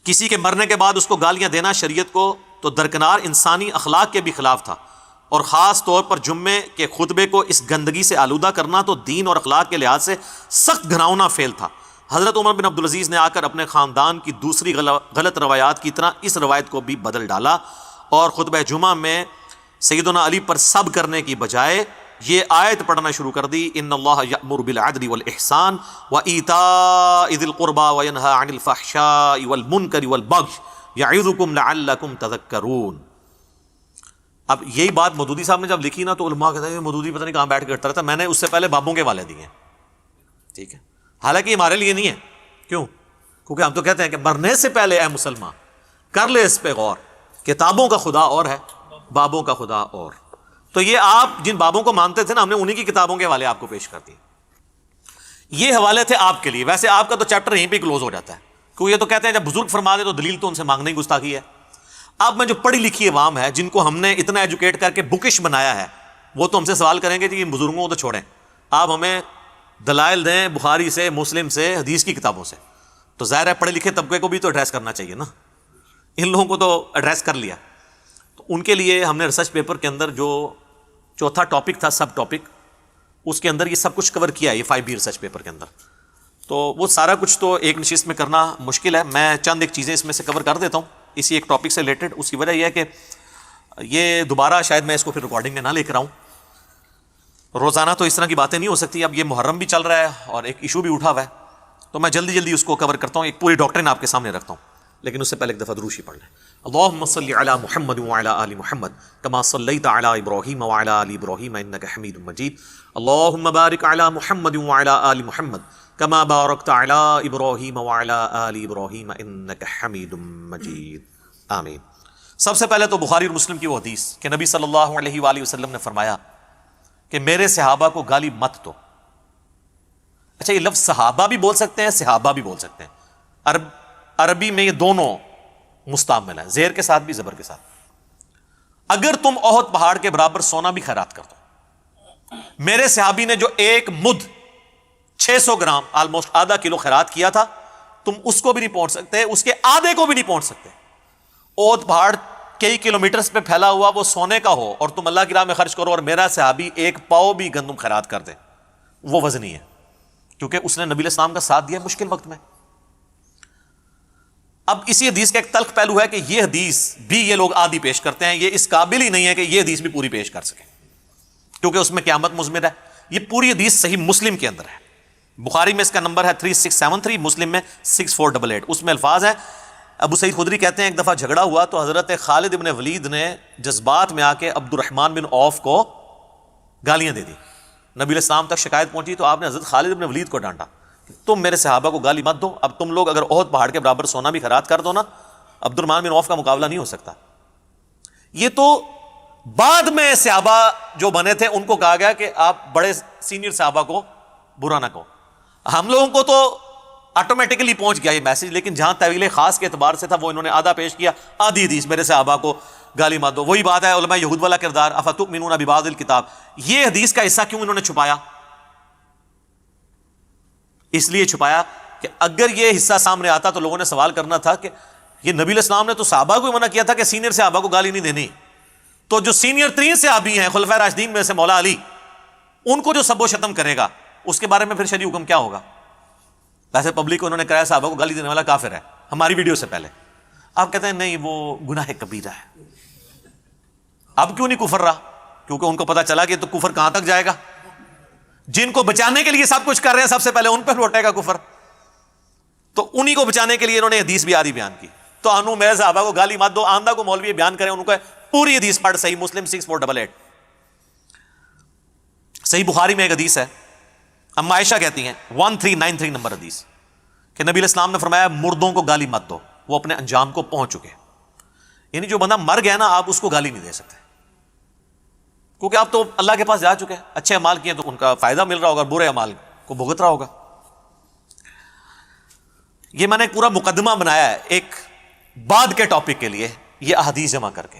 کسی کے مرنے کے بعد اس کو گالیاں دینا شریعت کو تو درکنار انسانی اخلاق کے بھی خلاف تھا، اور خاص طور پر جمعے کے خطبے کو اس گندگی سے آلودہ کرنا تو دین اور اخلاق کے لحاظ سے سخت گھناؤنا فعل تھا. حضرت عمر بن عبدالعزیز نے آ کر اپنے خاندان کی دوسری غلط روایات کی طرح اس روایت کو بھی بدل ڈالا، اور خطبہ جمعہ میں سیدنا علی پر سب کرنے کی بجائے یہ آیت پڑھنا شروع کر دی، ان اللہ یأمر بالعدل والاحسان وایتاء ذی القربى وینہی عن الفحشاء والمنکر والبغی یعظکم لعلکم تذکرون. اب یہی بات مودودی صاحب نے جب لکھی نا تو علماء کہتے ہیں مودودی پتہ نہیں کہاں بیٹھ کے کرتا رہتا. میں نے اس سے پہلے بابوں کے والے دیے ہیں، ٹھیک ہے، حالانکہ یہ ہمارے لیے نہیں ہے. کیوں؟ کیونکہ ہم تو کہتے ہیں کہ مرنے سے پہلے اے مسلمان کر لے اس پہ غور، کتابوں کا خدا اور ہے، بابوں کا خدا اور. تو یہ آپ جن بابوں کو مانتے تھے نا، ہم نے انہی کی کتابوں کے حوالے آپ کو پیش کر دیے. یہ حوالے تھے آپ کے لیے. ویسے آپ کا تو چیپٹر یہیں پہ کلوز ہو جاتا ہے، کیونکہ یہ تو کہتے ہیں جب بزرگ فرما دے تو دلیل تو ان سے مانگنے کی گستاخی ہے. اب میں جو پڑھی لکھی عوام ہے جن کو ہم نے اتنا ایجوکیٹ کر کے بکش بنایا ہے، وہ تو ہم سے سوال کریں گے کہ بزرگوں کو تو چھوڑیں، آپ ہمیں دلائل دیں بخاری سے، مسلم سے، حدیث کی کتابوں سے. تو ظاہر ہے پڑھے لکھے طبقے کو بھی تو ایڈریس کرنا چاہیے نا. ان لوگوں کو تو ایڈریس کر لیا. تو ان کے لیے ہم نے ریسرچ پیپر کے اندر جو چوتھا ٹاپک تھا سب ٹاپک، اس کے اندر یہ سب کچھ کور کیا ہے، یہ 5B ریسرچ پیپر کے اندر. تو وہ سارا کچھ تو ایک نشست میں کرنا مشکل ہے. میں چند ایک چیزیں اس میں سے کور کر دیتا ہوں اسی ایک ٹاپک سے ریلیٹڈ. اس کی وجہ یہ ہے کہ یہ دوبارہ شاید میں اس کو پھر ریکارڈنگ میں نہ لے کر آؤں. روزانہ تو اس طرح کی باتیں نہیں ہو سکتی. اب یہ محرم بھی چل رہا ہے اور ایک ایشو بھی اٹھا ہوا ہے، تو میں جلدی جلدی اس کو کور کرتا ہوں، ایک پوری ڈاکٹرین آپ کے سامنے رکھتا ہوں. لیکن اس سے پہلے ایک دفعہ دروشی پڑھ لیں. اللہم صلی علی محمد وعلی آل محمد کما صلیت علی ابراہیم وعلی آل ابراہیم انک حمید مجید. اللہم بارک علی محمد وعلی آل محمد کما بارکت علی ابراہیم وعلی آل ابراہیم انک حمید مجید. آمین. سب سے پہلے تو بخاری اور مسلم کی وہ حدیث کہ نبی صلی اللہ علیہ وآلہ وسلم نے فرمایا کہ میرے صحابہ کو گالی مت دو. اچھا، یہ لفظ صحابہ بھی بول سکتے ہیں، صحابہ بھی بول سکتے ہیں. عربی میں یہ دونوں مستعمل ہیں، زیر کے ساتھ بھی زبر کے ساتھ. اگر تم احد پہاڑ کے برابر سونا بھی خیرات کر دو، میرے صحابی نے جو ایک مد 600 گرام آلموسٹ آدھا کلو خیرات کیا تھا، تم اس کو بھی نہیں پہنچ سکتے، اس کے آدھے کو بھی نہیں پہنچ سکتے. احد پہاڑ کئی کلومیٹرز پہ پھیلا ہوا وہ سونے کا ہو اور تم اللہ کی راہ میں خرچ کرو اور میرا صحابی ایک پاؤ بھی گندم خیرات کر دے، وہ وزنی ہے، کیونکہ اس نے نبی علیہ السلام کا ساتھ دیا مشکل وقت میں. اب اسی حدیث کا ایک تلخ پہلو ہے کہ یہ حدیث بھی یہ لوگ آدھی پیش کرتے ہیں، یہ اس قابل ہی نہیں ہے کہ یہ حدیث بھی پوری پیش کر سکیں، کیونکہ اس میں قیامت مضمر ہے. یہ پوری حدیث صحیح مسلم کے اندر ہے. بخاری میں اس کا نمبر ہے 3673، مسلم میں 6488. اس میں الفاظ ہیں، ابو سعید خدری کہتے ہیں ایک دفعہ جھگڑا ہوا تو حضرت خالد بن ولید نے جذبات میں آ کے عبد الرحمن بن عوف کو گالیاں دے دی. نبی علیہ السلام تک شکایت پہنچی تو آپ نے حضرت خالد بن ولید کو ڈانٹا، تم میرے صحابہ کو گالی مت دو، اب تم لوگ اگر احد پہاڑ کے برابر سونا بھی خیرات کر دو نا، عبد الرحمن بن عوف کا مقابلہ نہیں ہو سکتا. یہ تو بعد میں صحابہ جو بنے تھے ان کو کہا گیا کہ آپ بڑے سینئر صحابہ کو برا نہ کہو. ہم لوگوں کو تو آٹومیٹکلی پہنچ گیا یہ میسج، لیکن جہاں طویل خاص کے اعتبار سے تھا وہ انہوں نے آدھا پیش کیا، آدھی حدیث میرے صحابہ کو گالی مت دو. وہی بات ہے علماء یہود والا کردار، افتؤمنون ببعض الکتاب. یہ حدیث کا حصہ کیوں انہوں نے چھپایا؟ اس لیے چھپایا کہ اگر یہ حصہ سامنے آتا تو لوگوں نے سوال کرنا تھا کہ یہ نبی علیہ السلام نے تو صحابہ کو منع کیا تھا کہ سینئر صحابہ کو گالی نہیں دینی، تو جو سینئر 3 صحابی ہیں خلفائے راشدین میں سے مولا علی، ان کو جو سب و شتم کرے گا اس کے بارے میں پھر شرعی حکم کیا ہوگا؟ ویسے پبلک کو انہوں نے کہا صحابہ کو گالی دینے والا کافر ہے، ہماری ویڈیو سے پہلے. آپ کہتے ہیں نہیں وہ گناہ کبیرہ ہے. اب کیوں نہیں کفر رہا؟ کیونکہ ان کو پتا چلا کہ تو کفر کہاں تک جائے گا. جن کو بچانے کے لیے سب کچھ کر رہے ہیں سب سے پہلے ان پہ لوٹے گا کفر، تو انہی کو بچانے کے لیے انہوں نے حدیث بھی آدھی بیان کی. تو انو میرے صحابہ کو گالی مت دو، آندھا کو مولوی بیان کریں، ان کو پوری حدیث پڑھ. صحیح مسلم 6488. صحیح بخاری میں ایک حدیث ہے، اما عائشہ کہتی ہیں 1393 نمبر حدیث، کہ نبی علیہ السلام نے فرمایا مردوں کو گالی مت دو، وہ اپنے انجام کو پہنچ چکے. یعنی جو بندہ مر گیا نا آپ اس کو گالی نہیں دے سکتے، کیونکہ آپ تو اللہ کے پاس جا چکے ہیں. اچھے اعمال کیے تو ان کا فائدہ مل رہا ہوگا، برے اعمال کو بھگت رہا ہوگا. یہ میں نے ایک پورا مقدمہ بنایا ہے ایک بعد کے ٹاپک کے لیے، یہ احادیث جمع کر کے،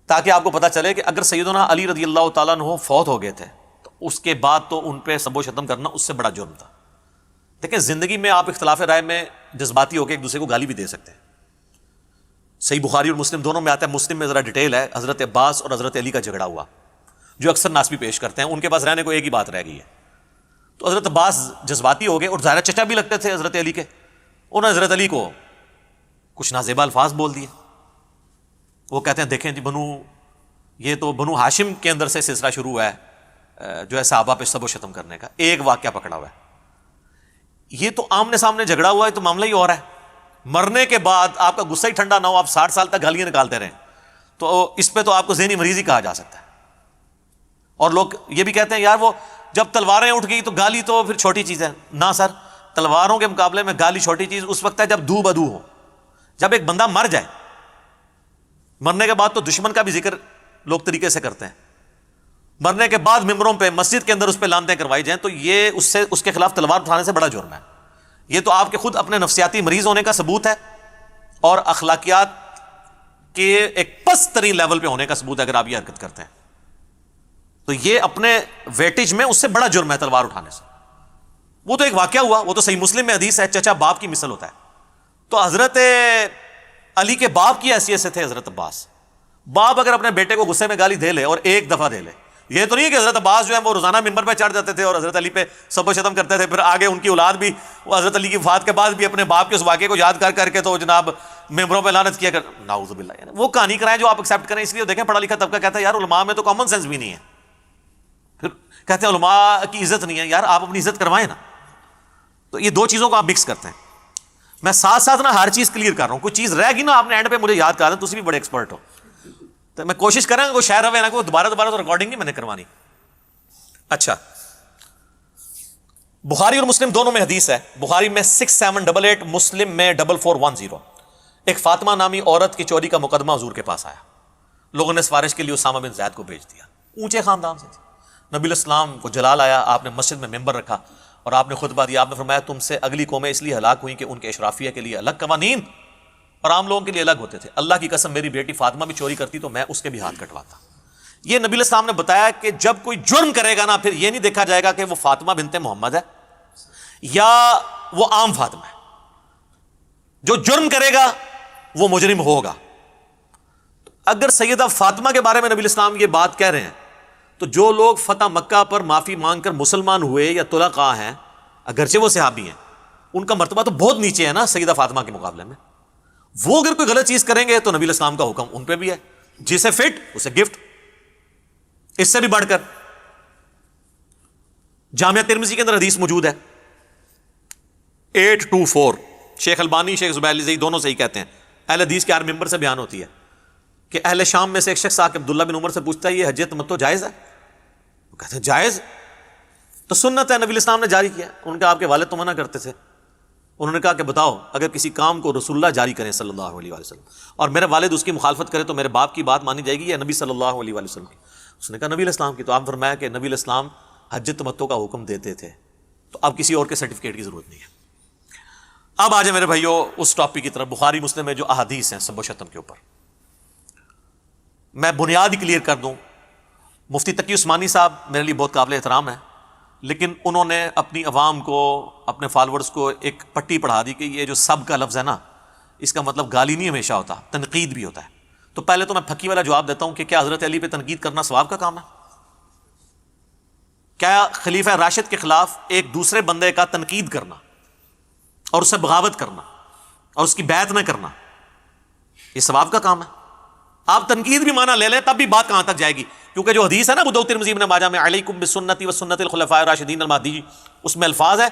تاکہ آپ کو پتا چلے کہ اگر سیدنا علی رضی اللہ تعالیٰ عنہ فوت ہو گئے تھے تو اس کے بعد تو ان پہ سب و شتم کرنا اس سے بڑا جرم تھا. دیکھیں زندگی میں آپ اختلاف رائے میں جذباتی ہو کے ایک دوسرے کو گالی بھی دے سکتے ہیں. صحیح بخاری اور مسلم دونوں میں آتا ہے. مسلم میں ذرا ڈیٹیل ہے، حضرت عباس اور حضرت علی کا جھگڑا ہوا جو اکثر ناس بھی پیش کرتے ہیں، ان کے پاس رہنے کو ایک ہی بات رہ گئی ہے. تو حضرت عباس جذباتی ہو گئے اور ظاہر چچا بھی لگتے تھے حضرت علی کے، انہوں نے حضرت علی کو کچھ نازیبا الفاظ بول دیے. وہ کہتے ہیں دیکھیں جی یہ تو بنو ہاشم کے اندر سے سلسلہ شروع ہوا ہے جو ہے صحابہ پہ سب و شتم کرنے کا. ایک واقعہ پکڑا ہوا ہے، یہ تو آمنے سامنے جھگڑا ہوا ہے تو معاملہ ہی اور ہے. مرنے کے بعد آپ کا غصہ ہی ٹھنڈا نہ ہو، آپ 60 سال تک گالیاں نکالتے رہیں، تو اس پہ تو آپ کو ذہنی مریض ہی کہا جا سکتا ہے. اور لوگ یہ بھی کہتے ہیں یار وہ جب تلواریں اٹھ گئی تو گالی تو پھر چھوٹی چیز ہے. نہ سر، تلواروں کے مقابلے میں گالی چھوٹی چیز اس وقت ہے جب دو بدو ہو. جب ایک بندہ مر جائے، مرنے کے بعد تو دشمن کا بھی ذکر لوگ طریقے سے کرتے ہیں. مرنے کے بعد ممبروں پہ مسجد کے اندر اس پہ لانتیں کروائی جائیں تو یہ اس کے خلاف تلوار اٹھانے سے بڑا جرم ہے. یہ تو آپ کے خود اپنے نفسیاتی مریض ہونے کا ثبوت ہے اور اخلاقیات کے ایک پست ترین لیول پہ ہونے کا ثبوت ہے اگر آپ یہ حرکت کرتے ہیں. تو یہ اپنے ویٹیج میں اس سے بڑا جرم ہے تلوار اٹھانے سے. وہ تو ایک واقعہ ہوا، وہ تو صحیح مسلم میں حدیث ہے، چچا باپ کی مثل ہوتا ہے. تو حضرت علی کے باپ کی حیثیت سے تھے حضرت عباس. باپ اگر اپنے بیٹے کو غصے میں گالی دے لے اور ایک دفعہ دے لے، یہ تو نہیں کہ حضرت عباس جو ہے وہ روزانہ ممبر پہ چڑھ جاتے تھے اور حضرت علی پہ سب و شتم کرتے تھے، پھر آگے ان کی اولاد بھی وہ حضرت علی کی وفات کے بعد بھی اپنے باپ کے اس واقعے کو یاد کر کے تو جناب ممبروں پہ لعنت کیا کر. نعوذ باللہ، یعنی وہ کہانی کرائیں جو آپ ایکسیپٹ کریں. اس لیے دیکھیں پڑھا لکھا طبقہ کہتا ہے یار علماء میں تو کامن سینس بھی نہیں ہے. پھر کہتے ہیں علماء کی عزت نہیں ہے. یار آپ اپنی عزت کروائیں نا. تو یہ دو چیزوں کو آپ مکس کرتے ہیں. میں ساتھ ساتھ نا ہر چیز کلیئر کر رہا ہوں. کوئی چیز رہ گی نا آپ نے اینڈ پہ مجھے یاد کر دیں، تسی بھی بڑے ایکسپرٹ ہو. تو میں کوشش کریں گا کوئی شہر رہے نا کوئی دوبارہ تو ریکارڈنگ نہیں میں نے کروانی. اچھا، بخاری اور مسلم دونوں میں حدیث ہے. بخاری میں 6788، مسلم میں 4410. ایک فاطمہ نامی عورت کی چوری کا مقدمہ حضور کے پاس آیا. لوگوں نے سفارش کے لیے اسامہ بن زید کو بھیج دیا. اونچے خاندان سے تھے. نبی الاسلام کو جلال آیا, آپ نے مسجد میں ممبر رکھا اور آپ نے خطبہ دیا. آپ نے فرمایا تم سے اگلی قومیں اس لیے ہلاک ہوئیں کہ ان کے اشرافیہ کے لیے الگ قوانین اور عام لوگوں کے لیے الگ ہوتے تھے. اللہ کی قسم میری بیٹی فاطمہ بھی چوری کرتی تو میں اس کے بھی ہاتھ کٹواتا. یہ نبی الاسلام نے بتایا کہ جب کوئی جرم کرے گا نا, پھر یہ نہیں دیکھا جائے گا کہ وہ فاطمہ بنت محمد ہے یا وہ عام فاطمہ ہے. جو جرم کرے گا وہ مجرم ہوگا. اگر سیدہ فاطمہ کے بارے میں نبی الاسلام یہ بات کہہ رہے ہیں تو جو لوگ فتح مکہ پر معافی مانگ کر مسلمان ہوئے یا طلقاء ہیں, اگرچہ وہ صحابی ہیں, ان کا مرتبہ تو بہت نیچے ہے نا سیدہ فاطمہ کے مقابلے میں. وہ اگر کوئی غلط چیز کریں گے تو نبی الاسلام کا حکم ان پہ بھی ہے, جسے فٹ اسے گفٹ. اس سے بھی بڑھ کر جامعہ ترمذی کے اندر حدیث موجود ہے 824, شیخ البانی شیخ زبیر علی زئی دونوں صحیح کہتے ہیں, اہل حدیث کے ہر ممبر سے بیان ہوتی ہے کہ اہل شام میں سے ایک شخص آ کے عبداللہ بن عمر سے پوچھتا ہے یہ حج تمتع جائز ہے؟ وہ کہتے ہیں جائز تو سنت ہے, نبی الاسلام نے جاری کیا. ان کا آپ کے والد تو منع کرتے تھے. انہوں نے کہا کہ بتاؤ اگر کسی کام کو رسول اللہ جاری کریں صلی اللہ علیہ وسلم اور میرے والد اس کی مخالفت کرے تو میرے باپ کی بات مانی جائے گی یا نبی صلی اللہ علیہ وسلم کی؟ اس نے کہا نبی الاسلام کی. تو آپ فرمایا کہ نبی الاسلام حج تمتع کا حکم دیتے تھے, تو اب کسی اور کے سرٹیفکیٹ کی ضرورت نہیں ہے. اب آ جائے میرے بھائیو اس ٹاپک کی طرف. بخاری مسلم میں جو احادیث ہیں سب و شتم کے اوپر, میں بنیاد ہی کلیئر کر دوں. مفتی تقی عثمانی صاحب میرے لیے بہت قابل احترام ہے, لیکن انہوں نے اپنی عوام کو, اپنے فالورز کو ایک پٹی پڑھا دی کہ یہ جو سب کا لفظ ہے نا, اس کا مطلب گالی نہیں ہمیشہ ہوتا, تنقید بھی ہوتا ہے. تو پہلے تو میں پھکی والا جواب دیتا ہوں کہ کیا حضرت علی پہ تنقید کرنا ثواب کا کام ہے؟ کیا خلیفہ راشد کے خلاف ایک دوسرے بندے کا تنقید کرنا اور اسے بغاوت کرنا اور اس کی بیعت نہ کرنا یہ ثواب کا کام ہے؟ آپ تنقید بھی مانا لے لیں تب بھی بات کہاں تک جائے گی, کیونکہ جو حدیث ہے نا ابو داؤد ترمذی ابن ماجہ میں علیکم بسنتی و سنت الخلفاء الراشدین المہدیین, اس میں الفاظ ہے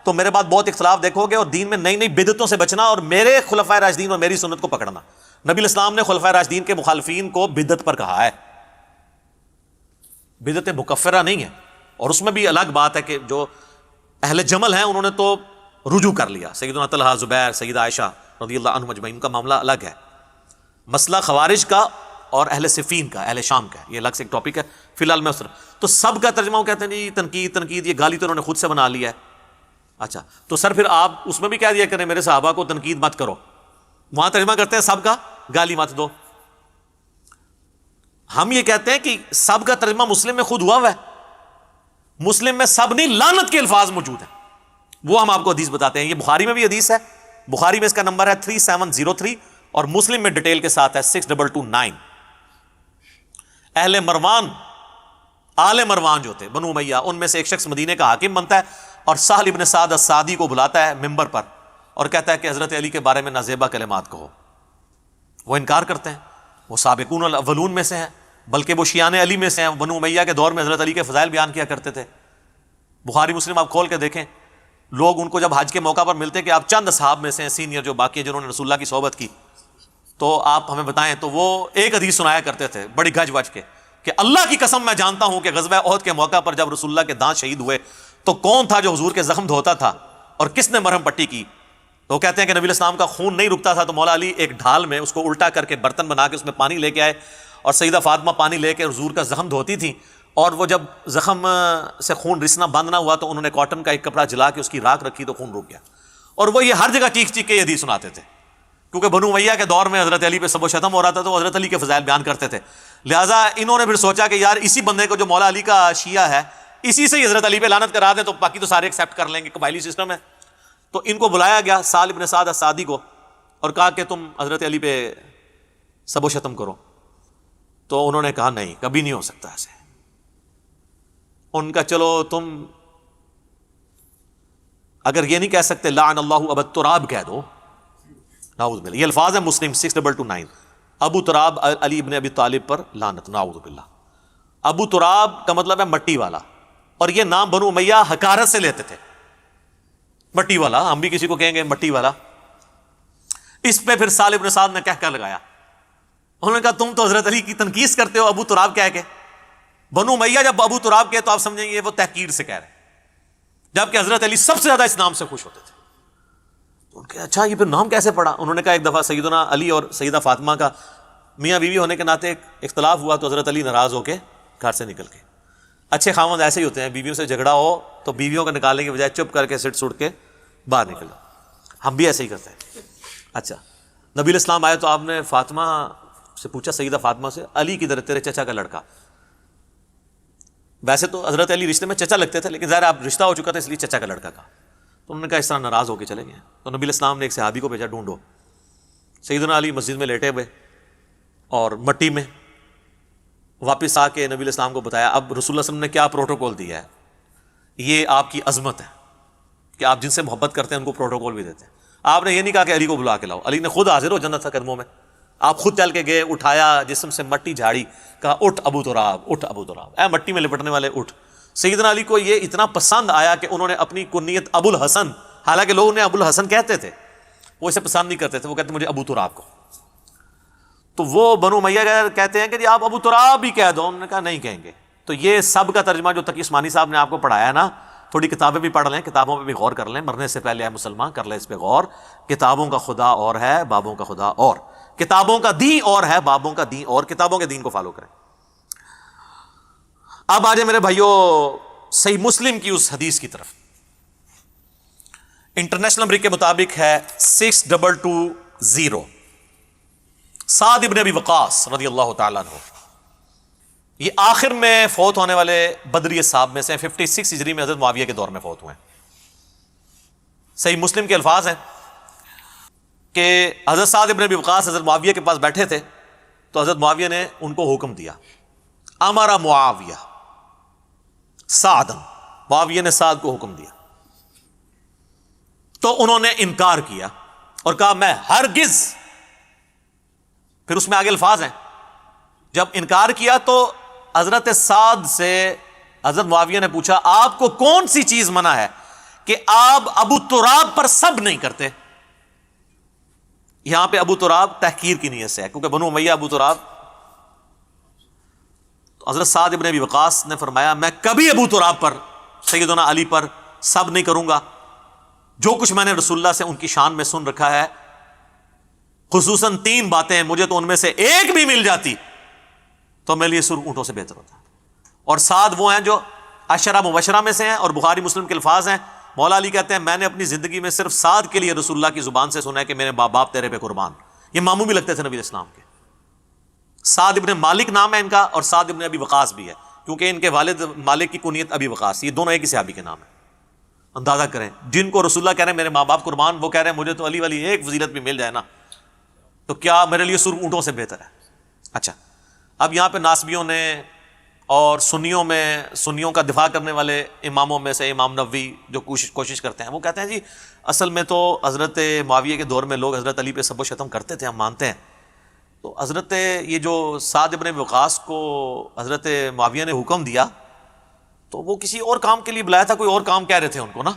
تو میرے بعد بہت اختلاف دیکھو گے اور دین میں نئی نئی بدعتوں سے بچنا اور میرے خلفاء راشدین اور میری سنت کو پکڑنا. نبی الاسلام نے خلفاء راشدین کے مخالفین کو بدعت پر کہا ہے, بدعت مکفرہ نہیں ہے. اور اس میں بھی الگ بات ہے کہ جو اہل جمل ہیں انہوں نے تو رجوع کر لیا, سیدنا طلحہ, زبیر, سیدہ عائشہ رضی اللہ عنہم اجمعین, کا معاملہ الگ ہے. مسئلہ خوارج کا اور اہل صفین کا, اہل شام کا, یہ الگ سے ایک ٹاپک ہے. فی الحال میں اس طرح تو سب کا ترجمہ وہ کہتے ہیں جی تنقید تنقید, یہ گالی تو انہوں نے خود سے بنا لیا ہے. اچھا تو سر پھر آپ اس میں بھی کہہ دیا کریں میرے صحابہ کو تنقید مت کرو, وہاں ترجمہ کرتے ہیں سب کا گالی مت دو. ہم یہ کہتے ہیں کہ سب کا ترجمہ مسلم میں خود ہوا ہے, مسلم میں سب نہیں لعنت کے الفاظ موجود ہیں, وہ ہم آپ کو حدیث بتاتے ہیں. یہ بخاری میں بھی حدیث ہے, بخاری میں اس کا نمبر ہے 3703 اور مسلم میں ڈیٹیل کے ساتھ ہے 6229. اہل مروان, آل مروان جو تھے بنو امیہ, ان میں سے ایک شخص مدینے کا حاکم بنتا ہے اور سہل ابن سعد السعدی کو بلاتا ہے ممبر پر اور کہتا ہے کہ حضرت علی کے بارے میں نازیبا کلمات کہو. وہ انکار کرتے ہیں, وہ سابقون الاولون میں سے ہیں, بلکہ وہ شیعان علی میں سے ہیں. بنو امیہ کے دور میں حضرت علی کے فضائل بیان کیا کرتے تھے. بخاری مسلم آپ کھول کے دیکھیں, لوگ ان کو جب حج کے موقع پر ملتے کہ آپ چند اصحاب میں سے ہیں سینئر جو باقی ہیں جنہوں نے رسول اللہ کی صحبت کی, تو آپ ہمیں بتائیں, تو وہ ایک حدیث سنایا کرتے تھے بڑی گج وج کے کہ اللہ کی قسم میں جانتا ہوں کہ غزوہ احد کے موقع پر جب رسول اللہ کے دانت شہید ہوئے تو کون تھا جو حضور کے زخم دھوتا تھا اور کس نے مرہم پٹی کی. تو کہتے ہیں کہ نبی الاسلام کا خون نہیں رکتا تھا, تو مولا علی ایک ڈھال میں اس کو الٹا کر کے برتن بنا کے اس میں پانی لے کے آئے اور سیدہ فاطمہ پانی لے کے حضور کا زخم دھوتی تھی, اور وہ جب زخم سے خون رسنا بند نہ ہوا تو انہوں نے کاٹن کا ایک کپڑا جلا کے اس کی راکھ رکھی تو خون رک گیا. اور وہ یہ ہر جگہ چیخ چیخ کے یہ حدیث سناتے تھے, کیونکہ بنو امیہ کے دور میں حضرت علی پہ سب و شتم ہو رہا تھا تو وہ حضرت علی کے فضائل بیان کرتے تھے. لہٰذا انہوں نے پھر سوچا کہ یار اسی بندے کو جو مولا علی کا شیعہ ہے اسی سے ہی حضرت علی پہ لعنت کرا دیں تو باقی تو سارے ایکسیپٹ کر لیں گے, قبائلی سسٹم ہے. تو ان کو بلایا گیا سہل ابن سعد السعدی کو اور کہا کہ تم حضرت علی پہ سب و شتم کرو. تو انہوں نے کہا نہیں, کبھی نہیں ہو سکتا ایسے. ان کا چلو تم اگر یہ نہیں کہہ سکتے لعن اللہ ابا تراب کہہ دو, نعوذ باللہ. یہ الفاظ ہیں مسلم 6229, ابو تراب علی ابن ابی طالب پر لعنت, نعوذ باللہ. ابو تراب کا مطلب ہے مٹی والا, اور یہ نام بنو امیہ حقارت سے لیتے تھے, مٹی والا. ہم بھی کسی کو کہیں گے مٹی والا. اس پہ پھر سہل ابن سعد نے کہہ کر لگایا, انہوں نے کہا تم تو حضرت علی کی تنقید کرتے ہو ابو تراب کہہ کے. بنو امیہ جب ابو تراب کہے تو آپ سمجھیں گے وہ تحقیر سے کہہ رہے ہیں, جبکہ حضرت علی سب سے زیادہ اس نام سے خوش ہوتے تھے. تو ان کے اچھا یہ پھر نام کیسے پڑا؟ انہوں نے کہا ایک دفعہ سیدنا علی اور سیدہ فاطمہ کا میاں بیوی ہونے کے ناطے اختلاف ہوا تو حضرت علی ناراض ہو کے گھر سے نکل کے. اچھے خاوند ایسے ہی ہوتے ہیں, بیویوں سے جھگڑا ہو تو بیویوں کو نکالنے کے بجائے چپ کر کے سٹ کے باہر نکلو. ہم بھی ایسے ہی کرتے ہیں. اچھا, نبی علیہ السلام آئے تو آپ نے فاطمہ سے پوچھا, سیدہ فاطمہ سے, علی کدھر ہے, تیرے چچا کا لڑکا. ویسے تو حضرت علی رشتے میں چچا لگتے تھے, لیکن ظاہر آپ رشتہ ہو چکا تھا اس لیے چچا کا لڑکا کا. تو انہوں نے کہا اس طرح ناراض ہو کے چلے گئے. تو نبی علیہ السلام نے ایک صحابی کو بھیجا, ڈھونڈو. سیدنا علی مسجد میں لیٹے ہوئے اور مٹی میں, واپس آ کے نبی علیہ السلام کو بتایا اب رسول اللہ صلی اللہ علیہ وسلم نے کیا پروٹوکول دیا ہے, یہ آپ کی عظمت ہے کہ آپ جن سے محبت کرتے ہیں ان کو پروٹوکول بھی دیتے ہیں. آپ نے یہ نہیں کہا کہ علی کو بلا کے لاؤ, علی نے خود حاضر ہو جنت کے قدموں میں. آپ خود چل کے گئے, اٹھایا جسم سے مٹی جھاڑی, کہا اٹھ ابو تراب, اٹھ ابو تراب, اے مٹی میں لپٹنے والے اٹھ. سیدنا علی کو یہ اتنا پسند آیا کہ انہوں نے اپنی کنیت ابو الحسن, حالانکہ لوگ انہیں ابو الحسن کہتے تھے, وہ اسے پسند نہیں کرتے تھے, وہ کہتے مجھے ابو تراب کو. تو وہ بنو امیہ کہتے ہیں کہ جی آپ ابو تراب ہی کہہ دو. انہوں نے کہا نہیں کہیں گے. تو یہ سب کا ترجمہ جو تقی عثمانی صاحب نے آپ کو پڑھایا ہے نا, تھوڑی کتابیں بھی پڑھ لیں, کتابوں پہ بھی غور کر لیں, مرنے سے پہلے ہے مسلمان کر لیں اس پہ غور. کتابوں کا خدا اور ہے, بابوں کا خدا اور, کتابوں کا دین اور ہے, بابوں کا دین اور, کتابوں کے دین کو فالو کریں. اب آ جائیں میرے بھائیوں صحیح مسلم کی اس حدیث کی طرف. انٹرنیشنل نمبر کے مطابق ہے 6220. سعد ابن ابی وقاص رضی اللہ تعالیٰ عنہ, یہ آخر میں فوت ہونے والے بدری صاحب میں سے 56 ہجری میں حضرت معاویہ کے دور میں فوت ہوئے ہیں. صحیح مسلم کے الفاظ ہیں کہ حضرت سعد ابن ابی وقاص حضرت معاویہ کے پاس بیٹھے تھے تو حضرت معاویہ نے ان کو حکم دیا, امر معاویہ سعد, معاویہ نے سعد کو حکم دیا. تو انہوں نے انکار کیا اور کہا میں ہرگز, پھر اس میں آگے الفاظ ہیں, جب انکار کیا تو حضرت سعد سے حضرت معاویہ نے پوچھا آپ کو کون سی چیز منع ہے کہ آپ ابو تراب پر سب نہیں کرتے. یہاں پہ ابو تراب تحقیر کی نیت سے ہے کیونکہ بنو امیہ ابو تراب. تو حضرت سعد ابن ابی وقاص نے فرمایا میں کبھی ابو تراب پر, سیدنا علی پر سب نہیں کروں گا. جو کچھ میں نے رسول اللہ سے ان کی شان میں سن رکھا ہے, خصوصاً 3 باتیں, مجھے تو ان میں سے ایک بھی مل جاتی تو میرے لیے سرخ اونٹوں سے بہتر ہوتا. اور سعد وہ ہیں جو عشرہ مبشرہ میں سے ہیں, اور بخاری مسلم کے الفاظ ہیں. مولا علی کہتے ہیں میں نے اپنی زندگی میں صرف سعد کے لیے رسول اللہ کی زبان سے سنا ہے کہ میرے باپ باپ تیرے پہ قربان. یہ ماموں بھی لگتے تھے نبی اسلام کے. سعد ابن مالک نام ہے ان کا, اور سعد ابن ابی وقاص بھی ہے کیونکہ ان کے والد مالک کی کنیت ابی وقاص. یہ دونوں ایک ہی صحابی کے نام ہیں. اندازہ کریں, جن کو رسول اللہ کہہ رہے ہیں میرے ماں باپ قربان, وہ کہہ رہے ہیں مجھے تو علی والی ایک فضیلت بھی مل جائے نا تو کیا میرے لیے سرخ اونٹوں سے بہتر ہے. اچھا, اب یہاں پہ ناسبیوں نے اور سنیوں کا دفاع کرنے والے اماموں میں سے امام نووی جو کوشش کرتے ہیں, وہ کہتے ہیں جی اصل میں تو حضرت معاویہ کے دور میں لوگ حضرت علی پہ سب و شتم کرتے تھے, ہم مانتے ہیں. تو حضرت یہ جو سعد ابن وقاص کو حضرت معاویہ نے حکم دیا تو وہ کسی اور کام کے لیے بلایا تھا, کوئی اور کام کہہ رہے تھے ان کو نا.